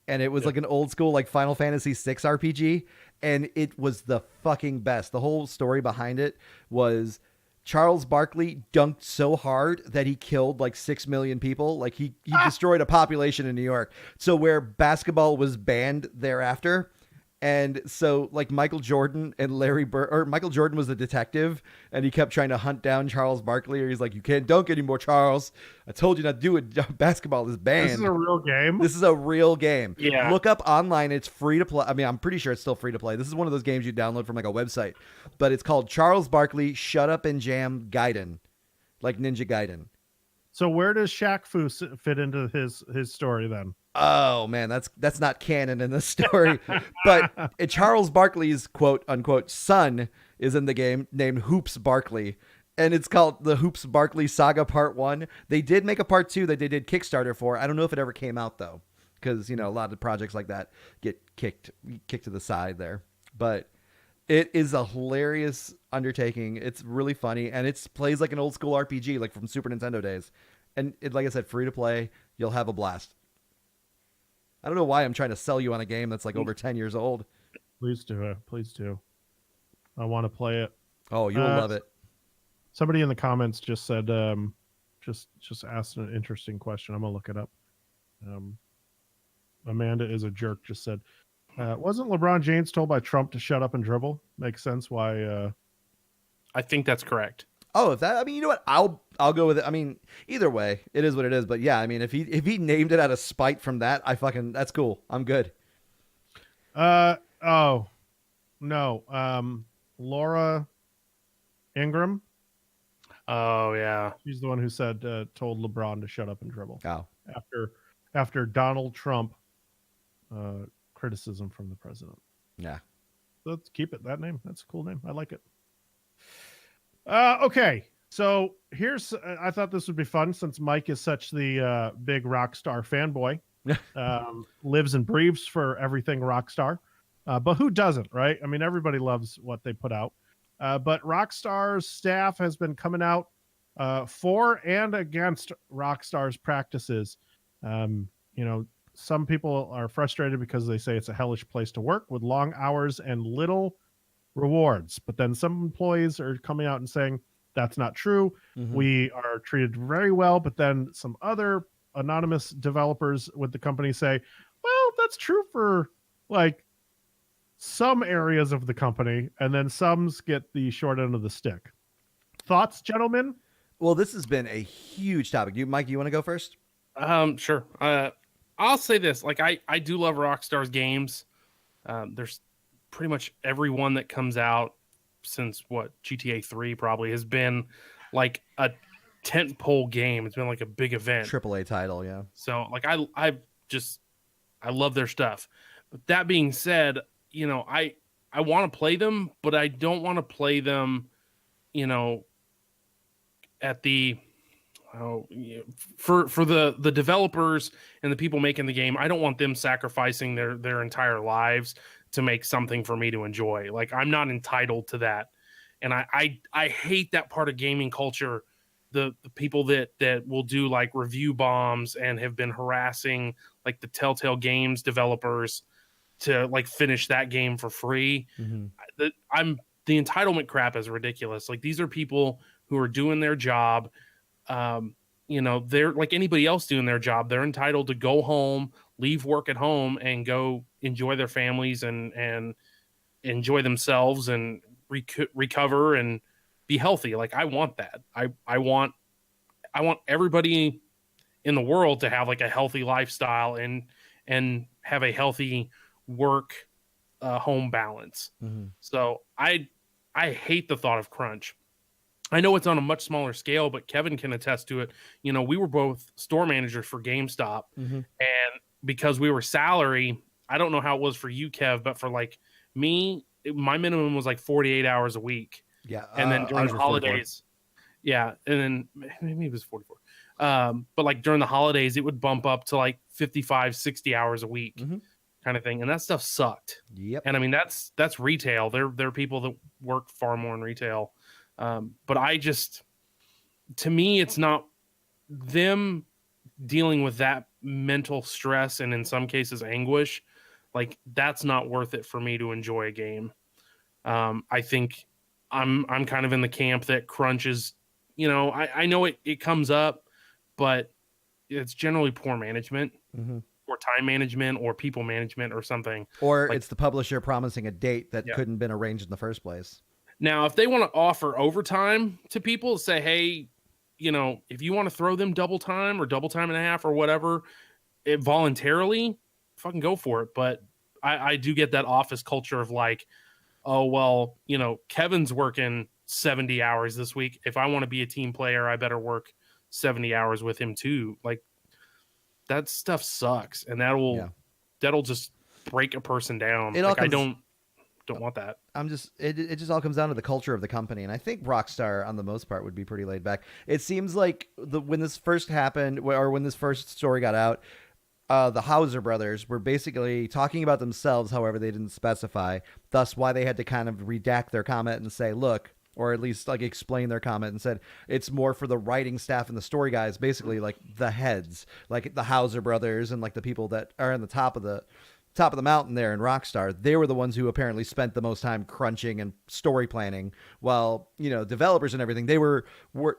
And it was like an old school, like Final Fantasy VI RPG. And it was the fucking best. The whole story behind it was Charles Barkley dunked so hard that he killed like 6 million people. Like he destroyed a population in New York. So where basketball was banned thereafter. And so like Michael Jordan and Michael Jordan was the detective and he kept trying to hunt down Charles Barkley, or he's like, you can't dunk anymore, Charles. I told you not to do it. Basketball is banned. This is a real game. This is a real game. Yeah. Look up online. It's free to play. I mean, I'm pretty sure it's still free to play. This is one of those games you download from like a website, but it's called Charles Barkley Shut Up and Jam Gaiden, like Ninja Gaiden. So where does Shaq Fu fit into his story then? Oh man, that's not canon in this story. But Charles Barkley's quote unquote son is in the game named Hoops Barkley. And it's called the Hoops Barkley Saga Part 1. They did make a Part 2 that they did Kickstarter for. I don't know if it ever came out though, because a lot of projects like that get kicked to the side there. But it is a hilarious undertaking. It's really funny, and it plays like an old school RPG, like from Super Nintendo days. And like I said, free to play. You'll have a blast. I don't know why I'm trying to sell you on a game that's like over 10 years old. Please do it. Please do. I want to play it. Oh, you'll love it. Somebody in the comments just said, just asked an interesting question. I'm gonna look it up. Amanda is a jerk. Just said, wasn't LeBron James told by Trump to shut up and dribble? Makes sense why. I think that's correct. Oh, you know what? I'll go with it. I mean, either way, it is what it is. But yeah, I mean, if he named it out of spite from that, that's cool. I'm good. Oh, no. Laura Ingram. Oh yeah, She's the one who said told LeBron to shut up and dribble. Oh, After Donald Trump criticism from the president. yeah. Let's keep it that name. That's a cool name. I like it. Okay, so here's. I thought this would be fun since Mike is such the big Rockstar fanboy. Lives and breathes for everything Rockstar. But who doesn't, right? I mean, everybody loves what they put out. But Rockstar's staff has been coming out for and against Rockstar's practices. Some people are frustrated because they say it's a hellish place to work with long hours and little rewards. But then some employees are coming out and saying that's not true. Mm-hmm. We are treated very well. But then some other anonymous developers with the company say, well, that's true for like some areas of the company, and then some get the short end of the stick. Thoughts, gentlemen? Well, this has been a huge topic. Mike, you want to go first? Sure. I'll say this. Like, I do love Rockstar's games. There's pretty much every one that comes out since GTA 3 probably has been like a tentpole game. It's been like a big event. AAA title, yeah. So like I love their stuff. But that being said, I want to play them, but I don't want to play them, at the for the developers and the people making the game. I don't want them sacrificing their entire lives to make something for me to enjoy. Like, I'm not entitled to that. And I hate that part of gaming culture. The people that will do like review bombs and have been harassing like the Telltale Games developers to like finish that game for free. Mm-hmm. The entitlement crap is ridiculous. Like, these are people who are doing their job. They're like anybody else doing their job. They're entitled to go home, leave work at home, and go enjoy their families and enjoy themselves and recover and be healthy. Like, I want that. I want everybody in the world to have like a healthy lifestyle and have a healthy work home balance. Mm-hmm. So I hate the thought of crunch. I know it's on a much smaller scale, but Kevin can attest to it. We were both store managers for GameStop, Mm-hmm. and because we were salary, I don't know how it was for you, Kev, but for like me, my minimum was like 48 hours a week. Yeah. And then during the holidays, yeah. And then maybe it was 44. But like during the holidays, it would bump up to like 55, 60 hours a week. Mm-hmm. kind of thing, and that stuff sucked. Yep. And I mean, that's retail. There are people that work far more in retail, but to me, it's not them dealing with that mental stress and in some cases anguish. Like, that's not worth it for me to enjoy a game. I think I'm kind of in the camp that crunch is, I know it comes up, but it's generally poor management or time management or people management or something. Or Like, it's the publisher promising a date that Yeah. couldn't been arranged in the first place. now, if they want to offer overtime to people, say, hey, if you want to throw them double time or double time and a half or whatever, it voluntarily, fucking go for it. But I do get that office culture of like, oh, well, Kevin's working 70 hours this week. If I want to be a team player, I better work 70 hours with him too. Like, that stuff sucks. And that'll just break a person down. I don't want that. It just all comes down to the culture of the company, and I think Rockstar, on the most part, would be pretty laid back. It seems like when this first happened, or when this first story got out, the Hauser brothers were basically talking about themselves. However, they didn't specify. Thus, why they had to kind of redact their comment and say, "Look," or at least like explain their comment and said it's more for the writing staff and the story guys, basically like the heads, like the Hauser brothers and like the people that are on the top of the mountain there in Rockstar. They were the ones who apparently spent the most time crunching and story planning, while, developers and everything, they were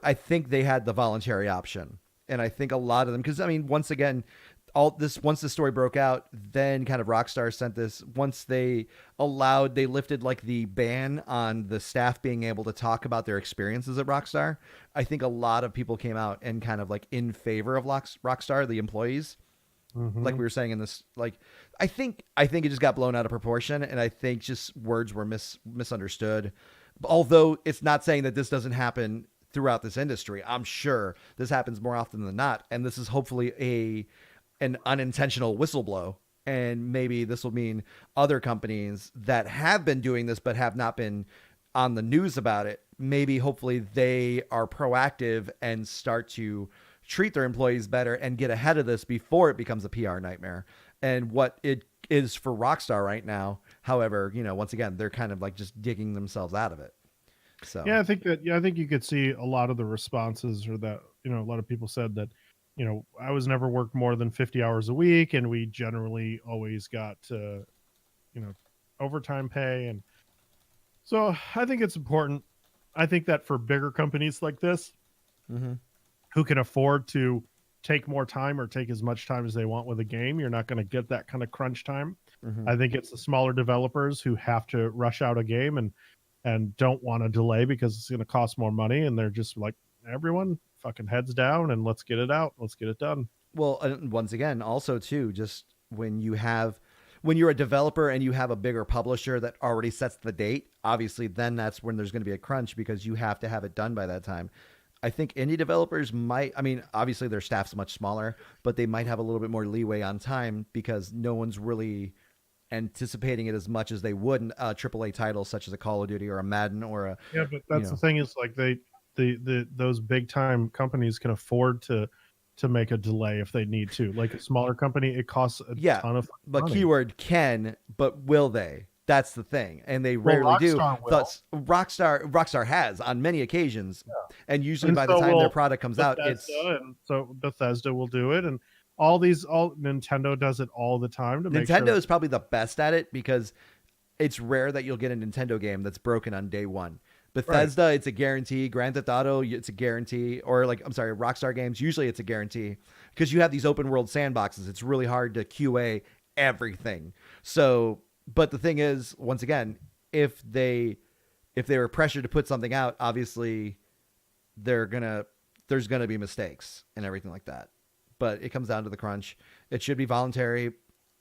I think they had the voluntary option. And I think a lot of them, because I mean, once again, once the story broke out, then kind of Rockstar sent this, once they lifted like the ban on the staff being able to talk about their experiences at Rockstar. I think a lot of people came out and kind of like in favor of Rockstar, the employees. Like we were saying in this, like, I think it just got blown out of proportion, and I think just words were misunderstood. Although it's not saying that this doesn't happen throughout this industry. I'm sure this happens more often than not, and this is hopefully an unintentional whistleblow. And maybe this will mean other companies that have been doing this but have not been on the news about it, maybe hopefully they are proactive and start to treat their employees better and get ahead of this before it becomes a PR nightmare. And what it is for Rockstar right now, however, once again, they're kind of like just digging themselves out of it. So I think you could see a lot of the responses, or that, a lot of people said that, I was never worked more than 50 hours a week, and we generally always got, overtime pay. And so I think it's important. I think that for bigger companies like this, who can afford to take more time or take as much time as they want with a game, you're not going to get that kind of crunch time. I think it's the smaller developers who have to rush out a game and don't want to delay because it's going to cost more money. And they're just like, everyone fucking heads down and let's get it out. Let's get it done. Well, once again, also too, just when you're a developer and you have a bigger publisher that already sets the date, obviously then that's when there's going to be a crunch because you have to have it done by that time. I think indie developers obviously their staff's much smaller, but they might have a little bit more leeway on time because no one's really anticipating it as much as they would in a AAA title such as a Call of Duty or a Madden or a... Yeah, but that's the thing is like those big time companies can afford to make a delay if they need to. Like a smaller company, it costs a ton of but money. Keyword can, but will they? That's the thing, and they rarely do. Thus, Rockstar has on many occasions, and usually by the time their product comes out, so Bethesda will do it, and all Nintendo does it all the time to make sure. Nintendo is probably the best at it because it's rare that you'll get a Nintendo game that's broken on day one. Bethesda, it's a guarantee. Grand Theft Auto, it's a guarantee. Or Rockstar games, usually it's a guarantee because you have these open world sandboxes. It's really hard to QA everything. So. But the thing is, once again, if they were pressured to put something out, obviously there's gonna be mistakes and everything like that. But it comes down to the crunch. It should be voluntary.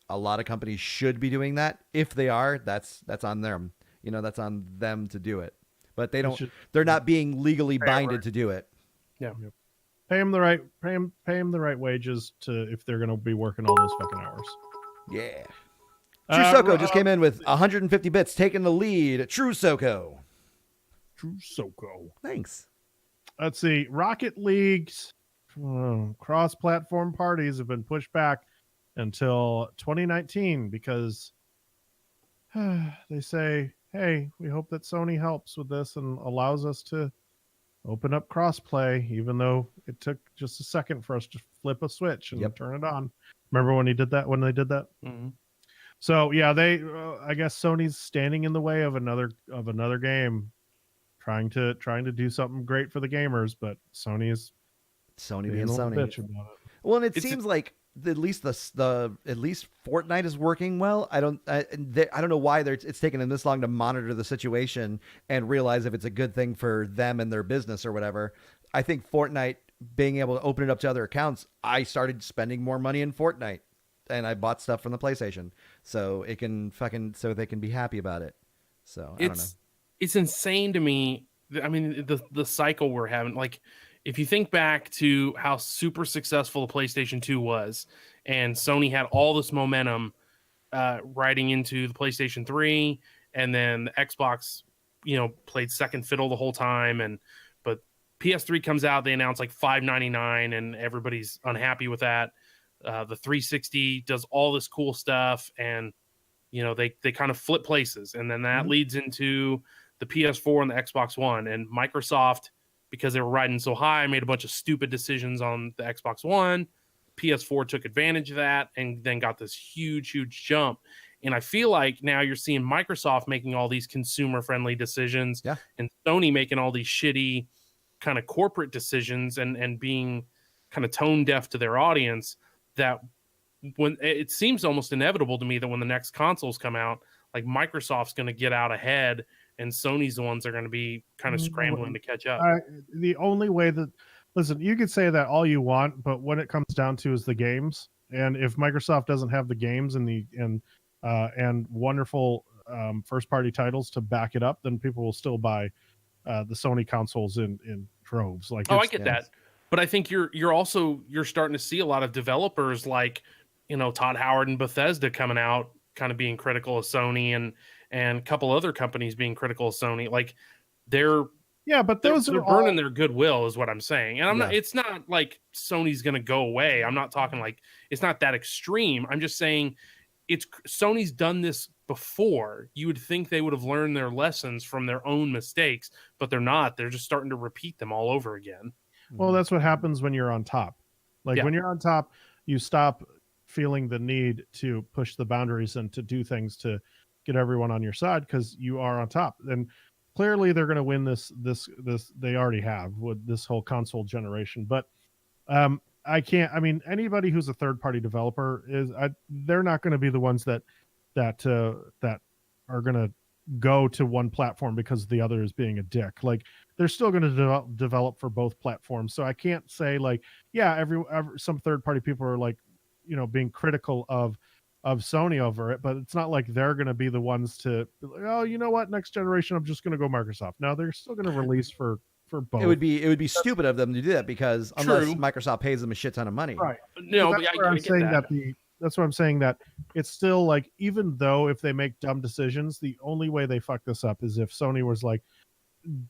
A lot of companies should be doing that. If they are, that's on them. That's on them to do it. But they're not being legally binded to do it. Yeah. Pay them the right wages if they're gonna be working all those fucking hours. Yeah. True Soko just came in with 150 bits, taking the lead. True Soko. Thanks. Let's see. Rocket League's cross-platform parties have been pushed back until 2019 because they say, hey, we hope that Sony helps with this and allows us to open up crossplay, even though it took just a second for us to flip a switch and turn it on. Remember when they did that? Mm-hmm. So yeah, they I guess Sony's standing in the way of another game, trying to do something great for the gamers, but Sony being a Sony. bitch about it. Well, and it seems like at least at least Fortnite is working well. I don't know why it's taken them this long to monitor the situation and realize if it's a good thing for them and their business or whatever. I think Fortnite being able to open it up to other accounts, I started spending more money in Fortnite, and I bought stuff from the PlayStation so they can be happy about it. So I don't know. It's insane to me. I mean, the cycle we're having, like, if you think back to how super successful the PlayStation 2 was, and Sony had all this momentum riding into the PlayStation 3, and then the Xbox, played second fiddle the whole time. But PS3 comes out, they announce like $5.99, and everybody's unhappy with that. The 360 does all this cool stuff, and they kind of flip places, and then that leads into the PS4 and the Xbox One, and Microsoft, because they were riding so high, made a bunch of stupid decisions on the Xbox One. PS4 took advantage of that and then got this huge jump. And I feel like now you're seeing Microsoft making all these consumer-friendly decisions, and Sony making all these shitty kind of corporate decisions and being kind of tone deaf to their audience, that when it seems almost inevitable to me that when the next consoles come out, like, Microsoft's going to get out ahead and Sony's the ones that are going to be kind of scrambling to catch up. The only way that, listen, you could say that all you want, but when it comes down to is the games. And if Microsoft doesn't have the games and wonderful first party titles to back it up, then people will still buy the Sony consoles in droves. Like, I get that, but I think you're starting to see a lot of developers like Todd Howard and Bethesda coming out, kind of being critical of Sony, and a couple other companies being critical of Sony. Like, they're burning their goodwill, is what I'm saying. And it's not like Sony's going to go away. I'm not talking like, it's not that extreme. I'm just saying Sony's done this before. You would think they would have learned their lessons from their own mistakes, but they're not. They're just starting to repeat them all over again. Well, that's what happens when you're on top. Like, when you're on top, you stop feeling the need to push the boundaries and to do things to get everyone on your side because you are on top. And clearly they're going to win this they already have with this whole console generation. But anybody who's a third party developer they're not going to be the ones that are going to go to one platform because the other is being a dick. Like, they're still going to develop for both platforms. So I can't say like, some third party people are like, being critical of Sony over it, but it's not like they're going to be the ones to be like, oh, you know what, next generation I'm just going to go Microsoft. No, they're still going to release for both. It would be stupid of them to do that, because unless Microsoft pays them a shit ton of money, right? No, but that's what I'm saying, that it's still like, even though if they make dumb decisions, the only way they fuck this up is if Sony was like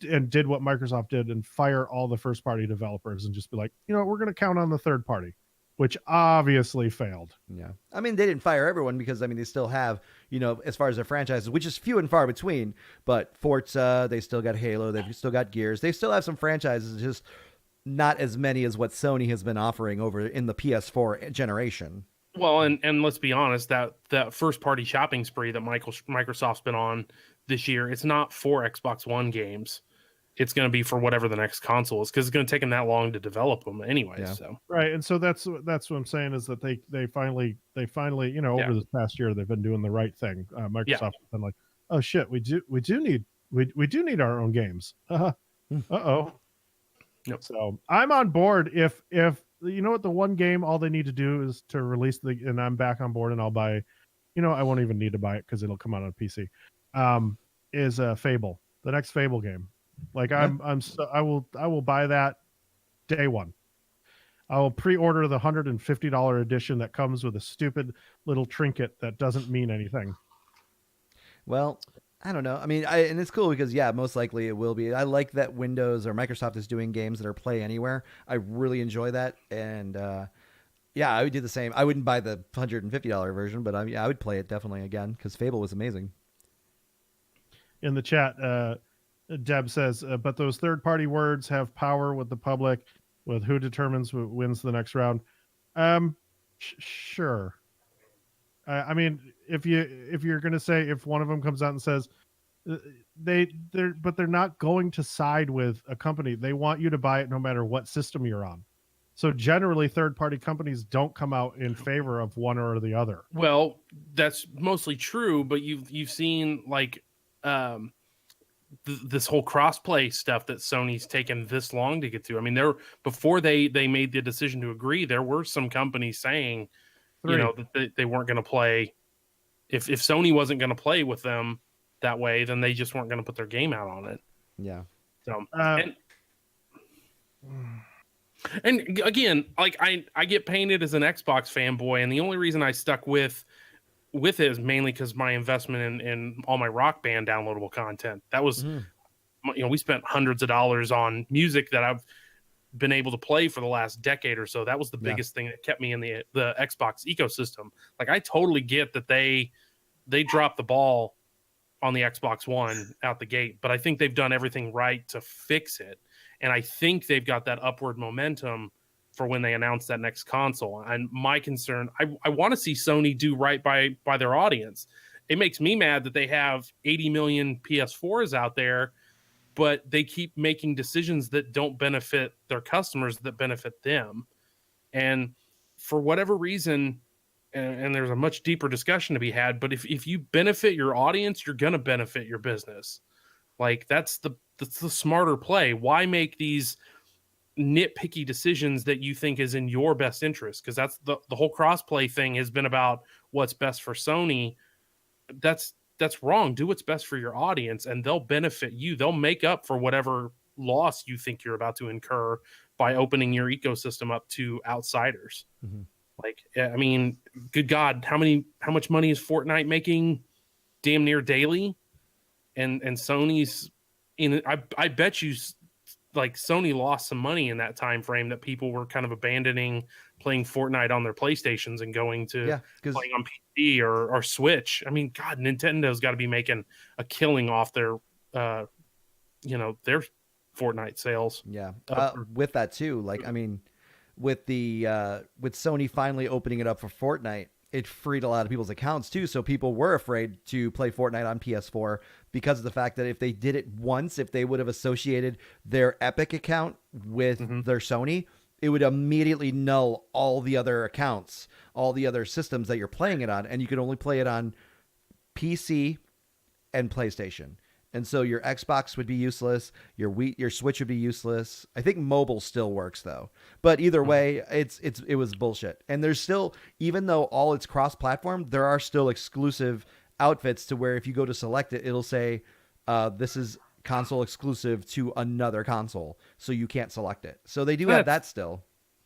and did what Microsoft did and fire all the first party developers and just be like, we're going to count on the third party, which obviously failed. Yeah. I mean, they didn't fire everyone because, they still have, as far as their franchises, which is few and far between, but Forza, they still got Halo, they've still got Gears. They still have some franchises, just not as many as what Sony has been offering over in the PS4 generation. Well, and let's be honest, that first party shopping spree that Microsoft's been on this year, it's not for Xbox One games. It's going to be for whatever the next console is, because it's going to take them that long to develop them anyway. Yeah. So right, and so that's what I'm saying, is that they finally over this past year they've been doing the right thing. Microsoft has been like, oh shit, we do need our own games. Uh-oh. Yep. So I'm on board. If what, the one game all they need to do is to release and I'm back on board, and I'll buy. I won't even need to buy it because it'll come out on PC. Is Fable, the next Fable game. Like, I will buy that day one. I will pre-order the $150 edition that comes with a stupid little trinket that doesn't mean anything. Well, I don't know. I mean, and it's cool because, most likely it will be. I like that Windows or Microsoft is doing games that are play anywhere. I really enjoy that. And, Yeah, I would do the same. I wouldn't buy the $150 version, but I would play it definitely again because Fable was amazing. In the chat, Deb says, but those third-party words have power with the public, with who determines who wins the next round. Sure. I mean, if you're gonna say, if one of them comes out and says they're not going to side with a company. They want you to buy it no matter what system you're on. So generally, third-party companies don't come out in favor of one or the other. Well, that's mostly true, but you've seen like this whole crossplay stuff that Sony's taken this long to get to. I mean, before they made the decision to agree, there were some companies saying, you know, that they weren't going to play. If Sony wasn't going to play with them that way, then they just weren't going to put their game out on it. Yeah. So and again, like I get painted as an Xbox fanboy, and the only reason I stuck with it is mainly because my investment in all my Rock Band downloadable content. That was, you know, we spent hundreds of dollars on music that I've been able to play for the last decade or so. That was the biggest thing that kept me in the Xbox ecosystem. Like, I totally get that they dropped the ball on the Xbox One out the gate, but I think they've done everything right to fix it. And I think they've got that upward momentum for when they announce that next console. And my concern, I want to see Sony do right by their audience. It makes me mad that they have 80 million PS4s out there, but they keep making decisions that don't benefit their customers, that benefit them. And for whatever reason, and there's a much deeper discussion to be had, but if you benefit your audience, you're going to benefit your business. Like, that's the smarter play. Why make these nitpicky decisions that you think is in your best interest? Because that's the whole crossplay thing has been about what's best for Sony. That's wrong. Do what's best for your audience, and they'll benefit you. They'll make up for whatever loss you think you're about to incur by opening your ecosystem up to outsiders. Mm-hmm. Like, I mean, good God, how much money is Fortnite making damn near daily? And Sony's I bet you, like, Sony lost some money in that time frame that people were kind of abandoning playing Fortnite on their PlayStations and going to playing on PC or Switch. I mean, God, Nintendo's got to be making a killing off their their Fortnite sales. Yeah. With that too, like, I mean, with Sony finally opening it up for Fortnite, it freed a lot of people's accounts too. So people were afraid to play Fortnite on PS4 because of the fact that if they did it once, if they would have associated their Epic account with their Sony, it would immediately null all the other accounts, all the other systems that you're playing it on. And you could only play it on PC and PlayStation. And so your Xbox would be useless. Your Switch would be useless. I think mobile still works though. But either way, it was bullshit. And there's still, even though all it's cross-platform, there are still exclusive outfits to where if you go to select it, it'll say this is console exclusive to another console, so you can't select it. So they do have that still.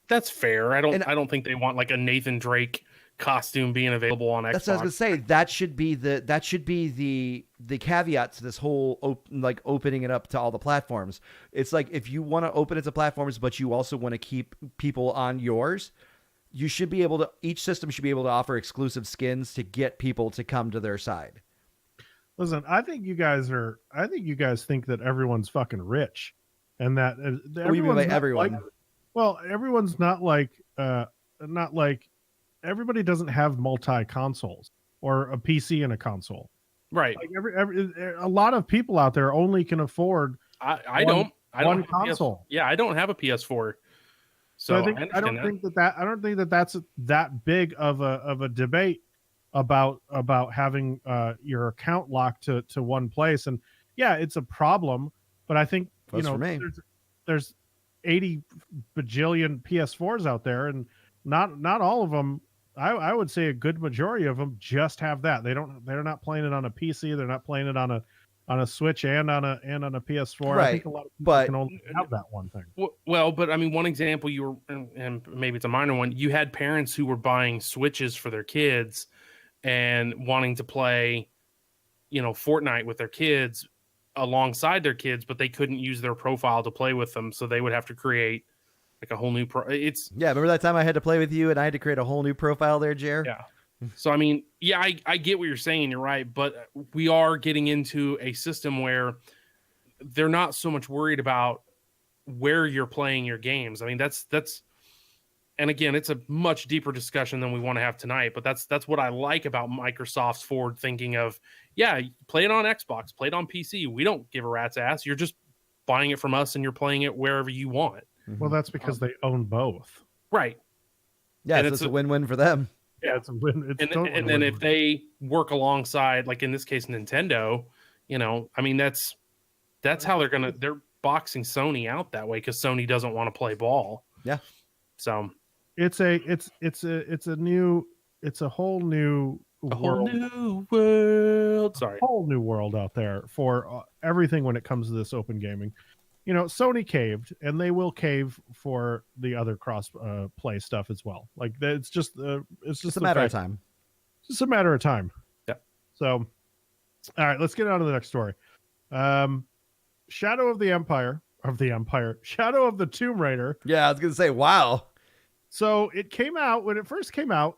That's fair. I don't think they want like a Nathan Drake costume being available on Xbox. That's what I was gonna say. That should be the caveat to this whole opening it up to all the platforms. It's like, if you want to open it to platforms, but you also want to keep people on yours, you should be able to. Each system should be able to offer exclusive skins to get people to come to their side. Listen, I think you guys think that everyone's fucking rich, and that everyone. Everyone's not like everybody doesn't have multi consoles or a PC and a console. Right. Like a lot of people out there only can afford I don't have console. I don't have a PS4. So I don't think that that's that big of a debate about having your account locked to one place. And yeah, it's a problem, but I think there's 80 bajillion PS4s out there, and not all of them. I would say a good majority of them just have that. They're not playing it on a PC. They're not playing it on a Switch and on a PS4. Right. I think a lot of people can only have that one thing. Well, but I mean, one example you were, and maybe it's a minor one. You had parents who were buying Switches for their kids and wanting to play, Fortnite with their kids alongside their kids, but they couldn't use their profile to play with them, so they would have to create like a whole new it's Yeah, remember that time I had to play with you and I had to create a whole new profile there, Jer? yeah. So I mean, yeah, I get what you're saying, you're right, but we are getting into a system where they're not so much worried about where you're playing your games. I mean, that's and again, it's a much deeper discussion than we want to have tonight, but that's what I like about Microsoft's forward thinking of, yeah, play it on Xbox, play it on PC. We don't give a rat's ass. You're just buying it from us and you're playing it wherever you want. Well, that's because they own both. Right. Yeah, And so it's a win-win for them. Yeah, it's a win. It's And, totally and then win-win. if they work alongside, like in this case, Nintendo, you know, I mean, that's how they're boxing Sony out that way because Sony doesn't want to play ball. Yeah. So it's a whole new a whole world. new world. Sorry. Whole new world out there for everything when it comes to this open gaming. You know, Sony caved, and they will cave for the other cross play stuff as well. Like it's just It's a matter of time. It's just a matter of time. Yeah. So, all right, let's get on to the next story. Shadow of the Empire, Shadow of the Tomb Raider. Yeah, I was gonna say, wow. So it came out when it first came out.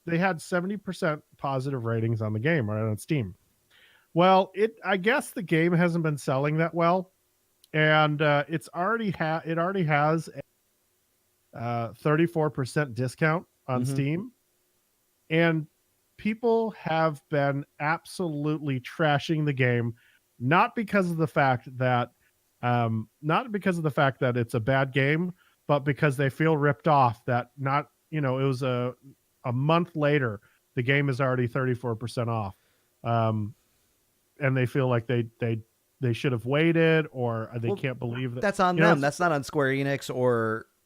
They had 70% positive ratings on the game right on Steam. Well, I guess the game hasn't been selling that well, and it already has a 34% discount on Steam, and people have been absolutely trashing the game, not because of the fact that it's a bad game, but because they feel ripped off that it was a month later, the game is already 34% off. And they feel like they should have waited, or they can't believe that. That's on them. That's not on Square Enix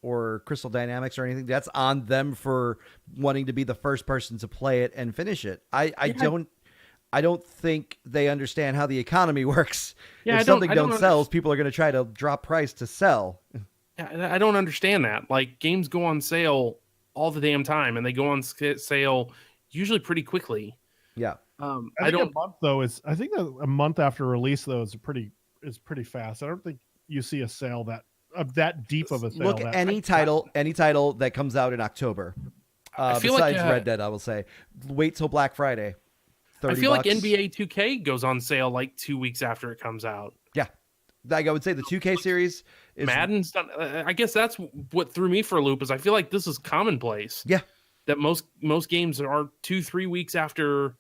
or Crystal Dynamics or anything. That's on them for wanting to be the first person to play it and finish it. I don't think they understand how the economy works. Yeah, if something don't sell, people are going to try to drop price to sell. Yeah, I don't understand that. Like, games go on sale all the damn time, and they go on sale usually pretty quickly. Yeah. I think a month though I think that a month after release though is pretty fast. I don't think you see a sale that deep of a sale. Look, any title that comes out in October, I feel besides like, Red Dead, I will say, wait till Black Friday. I feel $30. like NBA 2K goes on sale like 2 weeks after it comes out. Yeah, like I would say the 2K series is Madden's done. I guess that's what threw me for a loop. Is I feel like this is commonplace. Yeah, that most games are 2-3 weeks after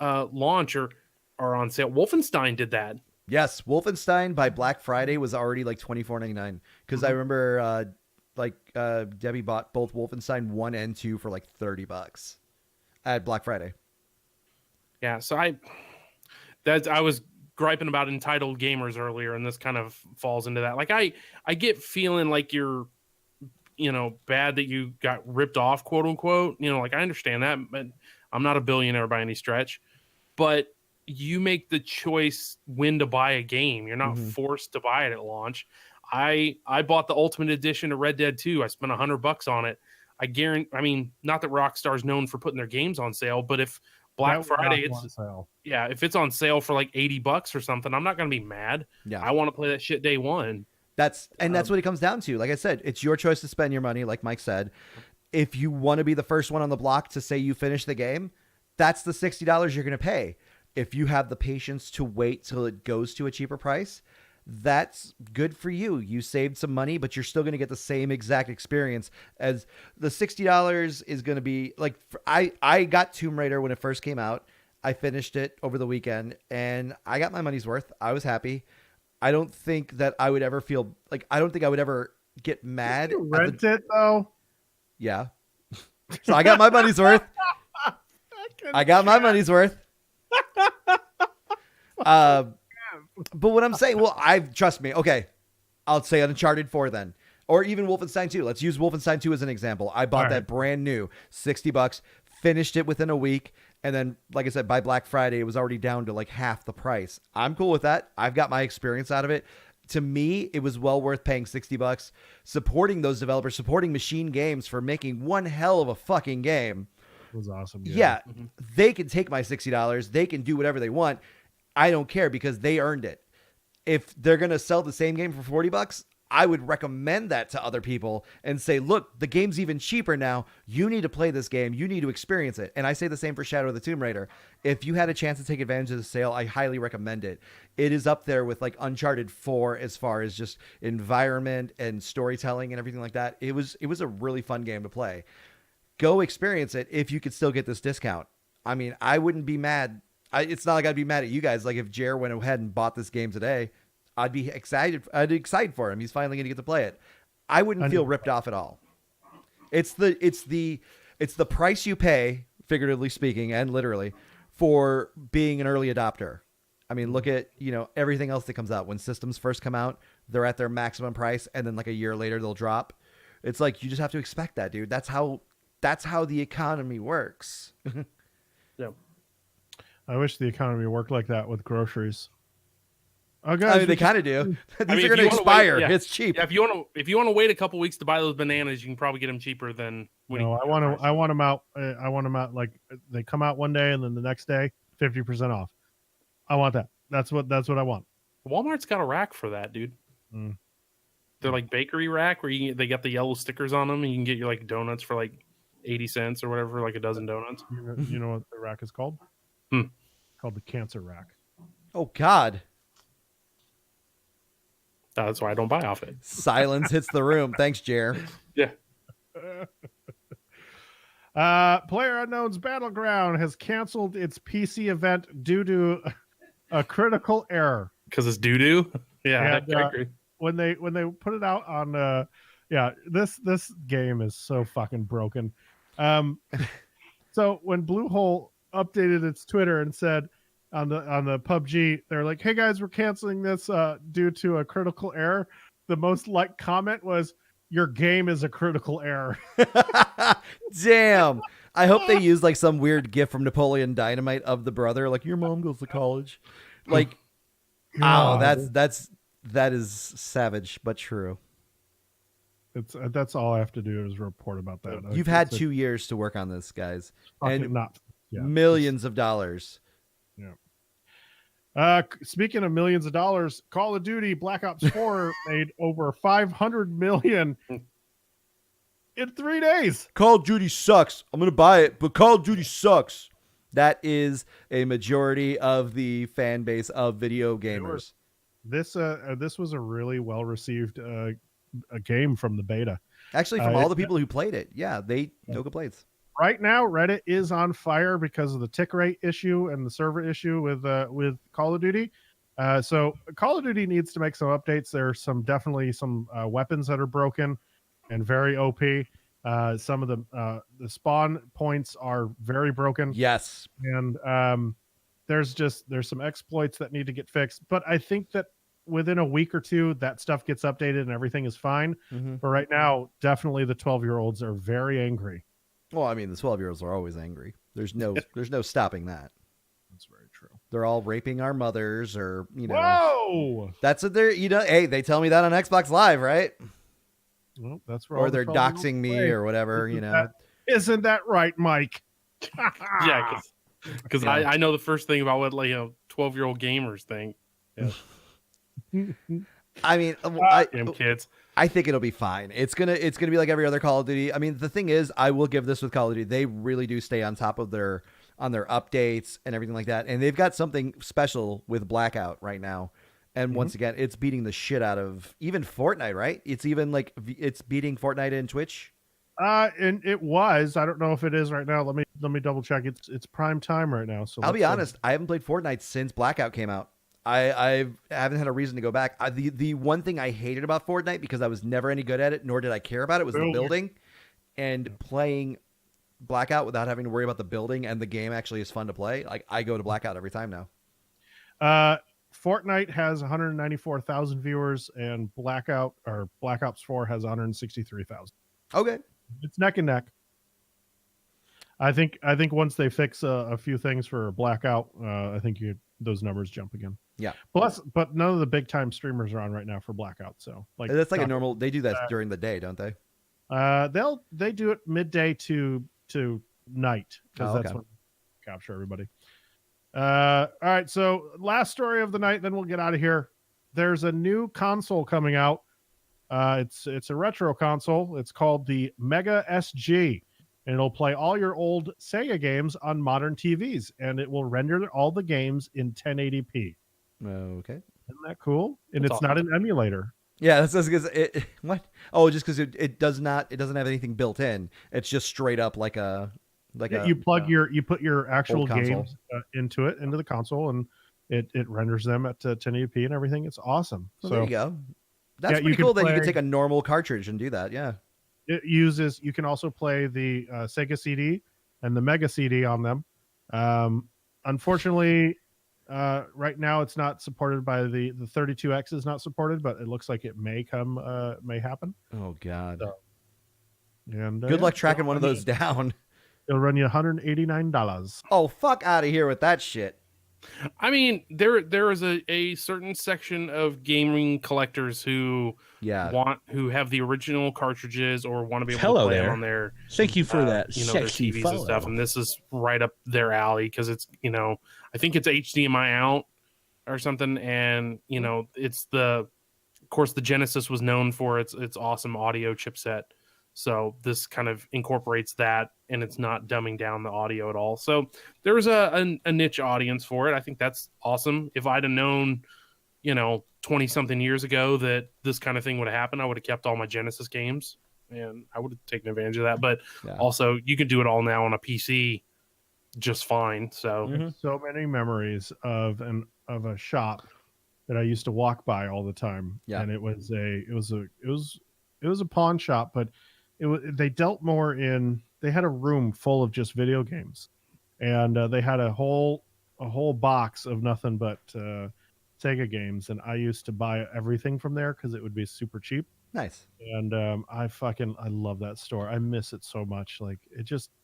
launch or are on sale. Wolfenstein did that. Yes, Wolfenstein by Black Friday was already like $24.99 because I remember Debbie bought both Wolfenstein 1 and 2 for like $30 at Black Friday. Yeah, so I was griping about entitled gamers earlier, and this kind of falls into that. Like I get feeling like you're bad that you got ripped off, quote unquote. Like I understand that, but I'm not a billionaire by any stretch. But you make the choice when to buy a game. You're not forced to buy it at launch. I bought the Ultimate Edition of Red Dead 2. I spent $100 on it. I guarantee. I mean, not that Rockstar's known for putting their games on sale, but if Black Friday, if it's on sale for like $80 or something, I'm not going to be mad. Yeah, I want to play that shit day one. That's what it comes down to. Like I said, it's your choice to spend your money. Like Mike said, if you want to be the first one on the block to say you finish the game, that's the $60 you're going to pay. If you have the patience to wait till it goes to a cheaper price, that's good for you. You saved some money, but you're still going to get the same exact experience as the $60 is going to be. Like I got Tomb Raider when it first came out. I finished it over the weekend and I got my money's worth. I was happy. I don't think that I would ever feel like, I don't think I would ever get mad. You rent it though? Yeah. So I got my money's worth. I got my money's worth. But what I'm saying, trust me. Okay. I'll say Uncharted 4 then, or even Wolfenstein 2. Let's use Wolfenstein 2 as an example. I bought that brand new $60, finished it within a week. And then, like I said, by Black Friday, it was already down to like half the price. I'm cool with that. I've got my experience out of it. To me, it was well worth paying $60, supporting those developers, supporting Machine Games for making one hell of a fucking game. It was awesome. Yeah. They can take my $60. They can do whatever they want. I don't care because they earned it. If they're going to sell the same game for $40, I would recommend that to other people and say, look, the game's even cheaper now. You need to play this game. You need to experience it. And I say the same for Shadow of the Tomb Raider. If you had a chance to take advantage of the sale, I highly recommend it. It is up there with like Uncharted 4 as far as just environment and storytelling and everything like that. It was a really fun game to play. Go experience it if you could still get this discount. I mean, I wouldn't be mad. It's not like I'd be mad at you guys. Like if Jer went ahead and bought this game today, I'd be excited. I'd be excited for him. He's finally going to get to play it. I wouldn't feel ripped off at all. It's the price you pay, figuratively speaking and literally, for being an early adopter. I mean, look at, everything else that comes out. When systems first come out, they're at their maximum price, and then like a year later they'll drop. It's like you just have to expect that, dude. That's how the economy works. Yeah. I wish the economy worked like that with groceries. Oh, guys, I mean, they kind of do. These are if going to you wanna expire. wait, yeah. It's cheap. Yeah, if you want to wait a couple weeks to buy those bananas, you can probably get them cheaper than. No, I want them out. I want them out like they come out one day and then the next day 50% off. I want that. That's what I want. Walmart's got a rack for that, dude. Mm. They're like bakery rack where they got the yellow stickers on them, and you can get your like donuts for like 80 cents or whatever, like a dozen donuts. You know what the rack is called? Called the cancer rack. Oh God. That's why I don't buy off it. Silence hits the room. Thanks, Jer. Yeah. PlayerUnknown's Battleground has canceled its PC event due to a critical error. Because it's doo doo. Yeah, And, I agree. When they put it out on this game is so fucking broken. So when Bluehole updated its Twitter and said on the PUBG, they're like, "Hey guys, we're canceling this due to a critical error." The most liked comment was, "Your game is a critical error." Damn. I hope they use like some weird gif from Napoleon Dynamite of the brother, like your mom goes to college. Like, oh, that is savage but true. That's all I have to do is report about that. You've had 2 years to work on this, guys, and millions of dollars. Yeah. Speaking of millions of dollars, Call of Duty Black Ops 4 made over 500 million in 3 days. Call of Duty sucks. I'm gonna buy it, but Call of Duty sucks. That is a majority of the fan base of video gamers. This was a really well received a game from the beta. Actually, from all the people who played it, no complaints. Right now, Reddit is on fire because of the tick rate issue and the server issue with Call of Duty. So Call of Duty needs to make some updates. There's definitely some weapons that are broken and very OP. Some of the spawn points are very broken. Yes, and there's some exploits that need to get fixed. But I think that within a week or two, that stuff gets updated and everything is fine. Mm-hmm. But right now, definitely the 12-year-olds are very angry. Well, I mean, the 12-year-olds are always angry. There's no stopping that. That's very true. They're all raping our mothers, or Whoa! That's what they're. Hey, they tell me that on Xbox Live, right? Well, that's where or they're doxing me or whatever. Isn't that right, Mike? Yeah, because I know the first thing about what 12-year-old gamers think. Yeah. I mean, damn kids. I think it'll be fine. It's gonna be like every other Call of Duty. I mean, the thing is, I will give this with Call of Duty. They really do stay on top of their updates and everything like that. And they've got something special with Blackout right now. And once again, it's beating the shit out of even Fortnite, right? It's even it's beating Fortnite in Twitch. And it was. I don't know if it is right now. Let me double check. It's prime time right now. So I'll be honest. I haven't played Fortnite since Blackout came out. I haven't had a reason to go back. The one thing I hated about Fortnite, because I was never any good at it, nor did I care about it, was the building. And playing Blackout without having to worry about the building, and the game actually is fun to play. Like, I go to Blackout every time now. Fortnite has 194,000 viewers, and Black Ops 4 has 163,000. Okay, it's neck and neck. I think once they fix a few things for Blackout, I think those numbers jump again. Yeah. But none of the big time streamers are on right now for Blackout. So that's like a normal. They do that during the day, don't they? They do it midday to night because that's when they capture everybody. All right. So last story of the night, then we'll get out of here. There's a new console coming out It's a retro console. It's called the Mega SG, and it'll play all your old Sega games on modern TVs, and it will render all the games in 1080p. Okay. Isn't that cool? And That's it's not an emulator. Yeah, that's because what? Oh, just because it doesn't have anything built in. It's just straight up like a You put your actual old console. games into the console, and it renders them at 1080p and everything. It's awesome. So So there you go. That's yeah, you pretty can cool that you play- can take a normal cartridge and do that. Yeah. it uses. You can also play the Sega CD and the Mega CD on them. Unfortunately, right now it's not supported by the 32X is not supported, but it looks like it may happen. Oh God. So, and Good luck tracking it'll one of run those down. It'll run you $189. Oh, fuck out of here with that shit. I mean, there is a certain section of gaming collectors who Yeah. who have the original cartridges or want to be able Hello to play there. on their Thank you for that their sexy TVs follow. and stuff. And this is right up their alley because it's I think it's HDMI out or something, and it's of course the Genesis was known for its awesome audio chipset. So this kind of incorporates that, and it's not dumbing down the audio at all. So there's a niche audience for it. I think that's awesome. If I'd have known, 20 something years ago that this kind of thing would happen, I would have kept all my Genesis games and I would have taken advantage of that. But also you can do it all now on a PC just fine. So So many memories of a shop that I used to walk by all the time. Yeah. And it was a pawn shop, but they dealt more in. They had a room full of just video games, and they had a whole box of nothing but Sega games. And I used to buy everything from there because it would be super cheap. Nice. And I love that store. I miss it so much. Like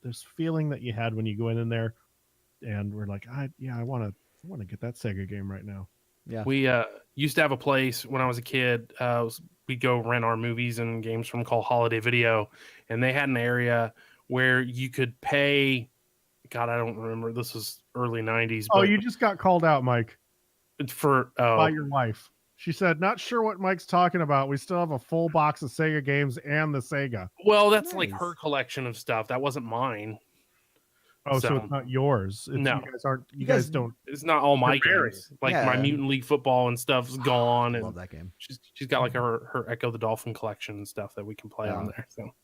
this feeling that you had when you go in there, and we're like, I want to get that Sega game right now. Yeah. we used to have a place when I was a kid. We'd go rent our movies and games from called Holiday Video, and they had an area where you could pay. God, I don't remember. This was early '90s. Oh, but you just got called out, Mike, for by your wife. She said, "Not sure what Mike's talking about. We still have a full box of Sega games and the Sega." well, that's like Nice. her collection of stuff. That wasn't mine. Oh, so So- it's not yours. No. You guys aren't. You You guys- guys don't. It's not all my You're married. games. Like my Yeah. Mutant League Football and stuff's gone, Love and that game. she's got like her Echo the Dolphin collection and stuff that we can play on Yeah. there. So,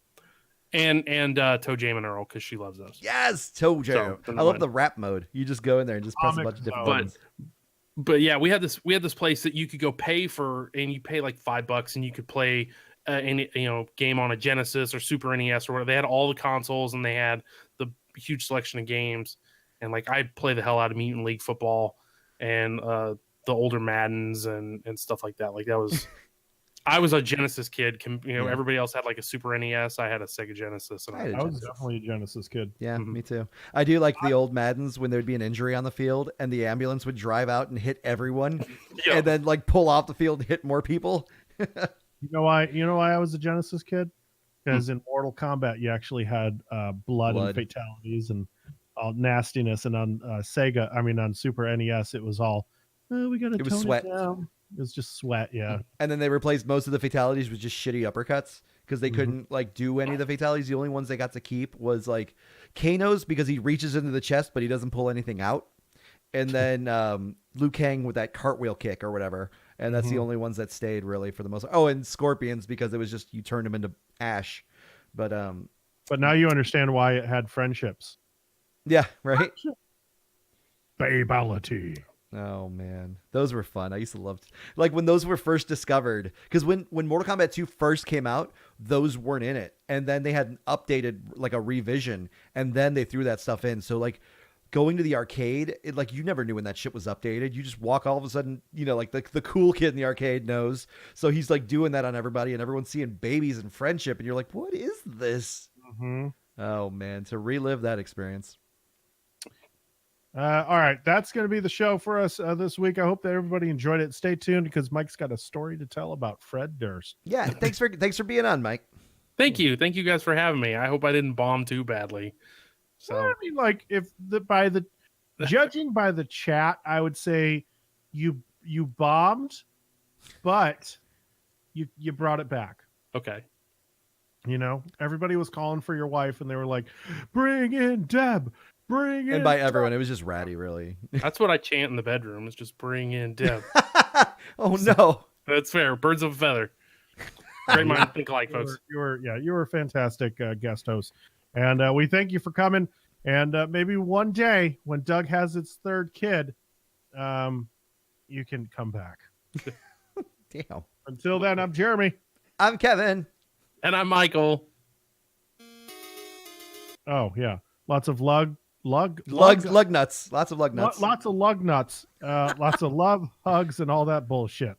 and Toe Jam and Earl because she loves those. Yes, Toe Jam. So, I love the rap mode. You just go in there and just press a bunch of different Comics buttons. But yeah, we had this place that you could go pay for, and you pay like $5, and you could play any game on a Genesis or Super NES or whatever. They had all the consoles, and they had the huge selection of games. And like I play the hell out of Mutant League Football and the older Maddens and stuff like that. Like that was. I was a Genesis kid. Yeah. Everybody else had like a Super NES. I had a Sega Genesis, and I had a I was Genesis. definitely a Genesis kid. Yeah, Mhm. me too. I do like the old Maddens when there'd be an injury on the field and the ambulance would drive out and hit everyone Yeah. and then like pull off the field and hit more people. You know why? You know why I was a Genesis kid? Because in Mortal Kombat, you actually had blood and fatalities and all nastiness. And on Sega, I mean on Super NES, it was all we got to It was tone sweat. it down. It was just sweat. Yeah. And then they replaced most of the fatalities with just shitty uppercuts because they Mhm. couldn't like do any of the fatalities. The only ones they got to keep was like Kano's because he reaches into the chest but he doesn't pull anything out. And then Liu Kang with that cartwheel kick or whatever. And that's the Mhm. only ones that stayed really for the most. Oh, and Scorpions because it was just you turned him into ash. But But now you understand why it had friendships. yeah, right. Babality. Oh man, those were fun. I used to love like when those were first discovered because when Mortal Kombat 2 first came out, those weren't in it, and then they had updated like a revision, and then they threw that stuff in. So like going to the arcade, like you never knew when that shit was updated. You just walk all of a sudden, like the cool kid in the arcade knows, so he's like doing that on everybody, and everyone's seeing babies and friendship, and you're like, what is this? Mm-hmm. Oh man, to relive that experience. All right, that's going to be the show for us this week. I hope that everybody enjoyed it. Stay tuned because Mike's got a story to tell about Fred Durst. Yeah, thanks for being on, Mike. Thank you guys for having me. I hope I didn't bomb too badly. So Well, I mean, like judging by the chat, I would say you bombed, but you brought it back. Okay. You know, everybody was calling for your wife, and they were like, "Bring in Deb, bring in." And by everyone, it was just Ratty, really. That's what I chant in the bedroom. Is just bring in Deb. Oh no. That's fair. Birds of a feather. Great mind think alike, folks. You were a fantastic guest host, and we thank you for coming. And maybe one day when Doug has its third kid, you can come back. Damn. Until then, I'm Jeremy. I'm Kevin. And I'm Michael. Oh yeah, lots of lug nuts. Lots of lug nuts. lots of lug nuts, lots of love, hugs, and all that bullshit.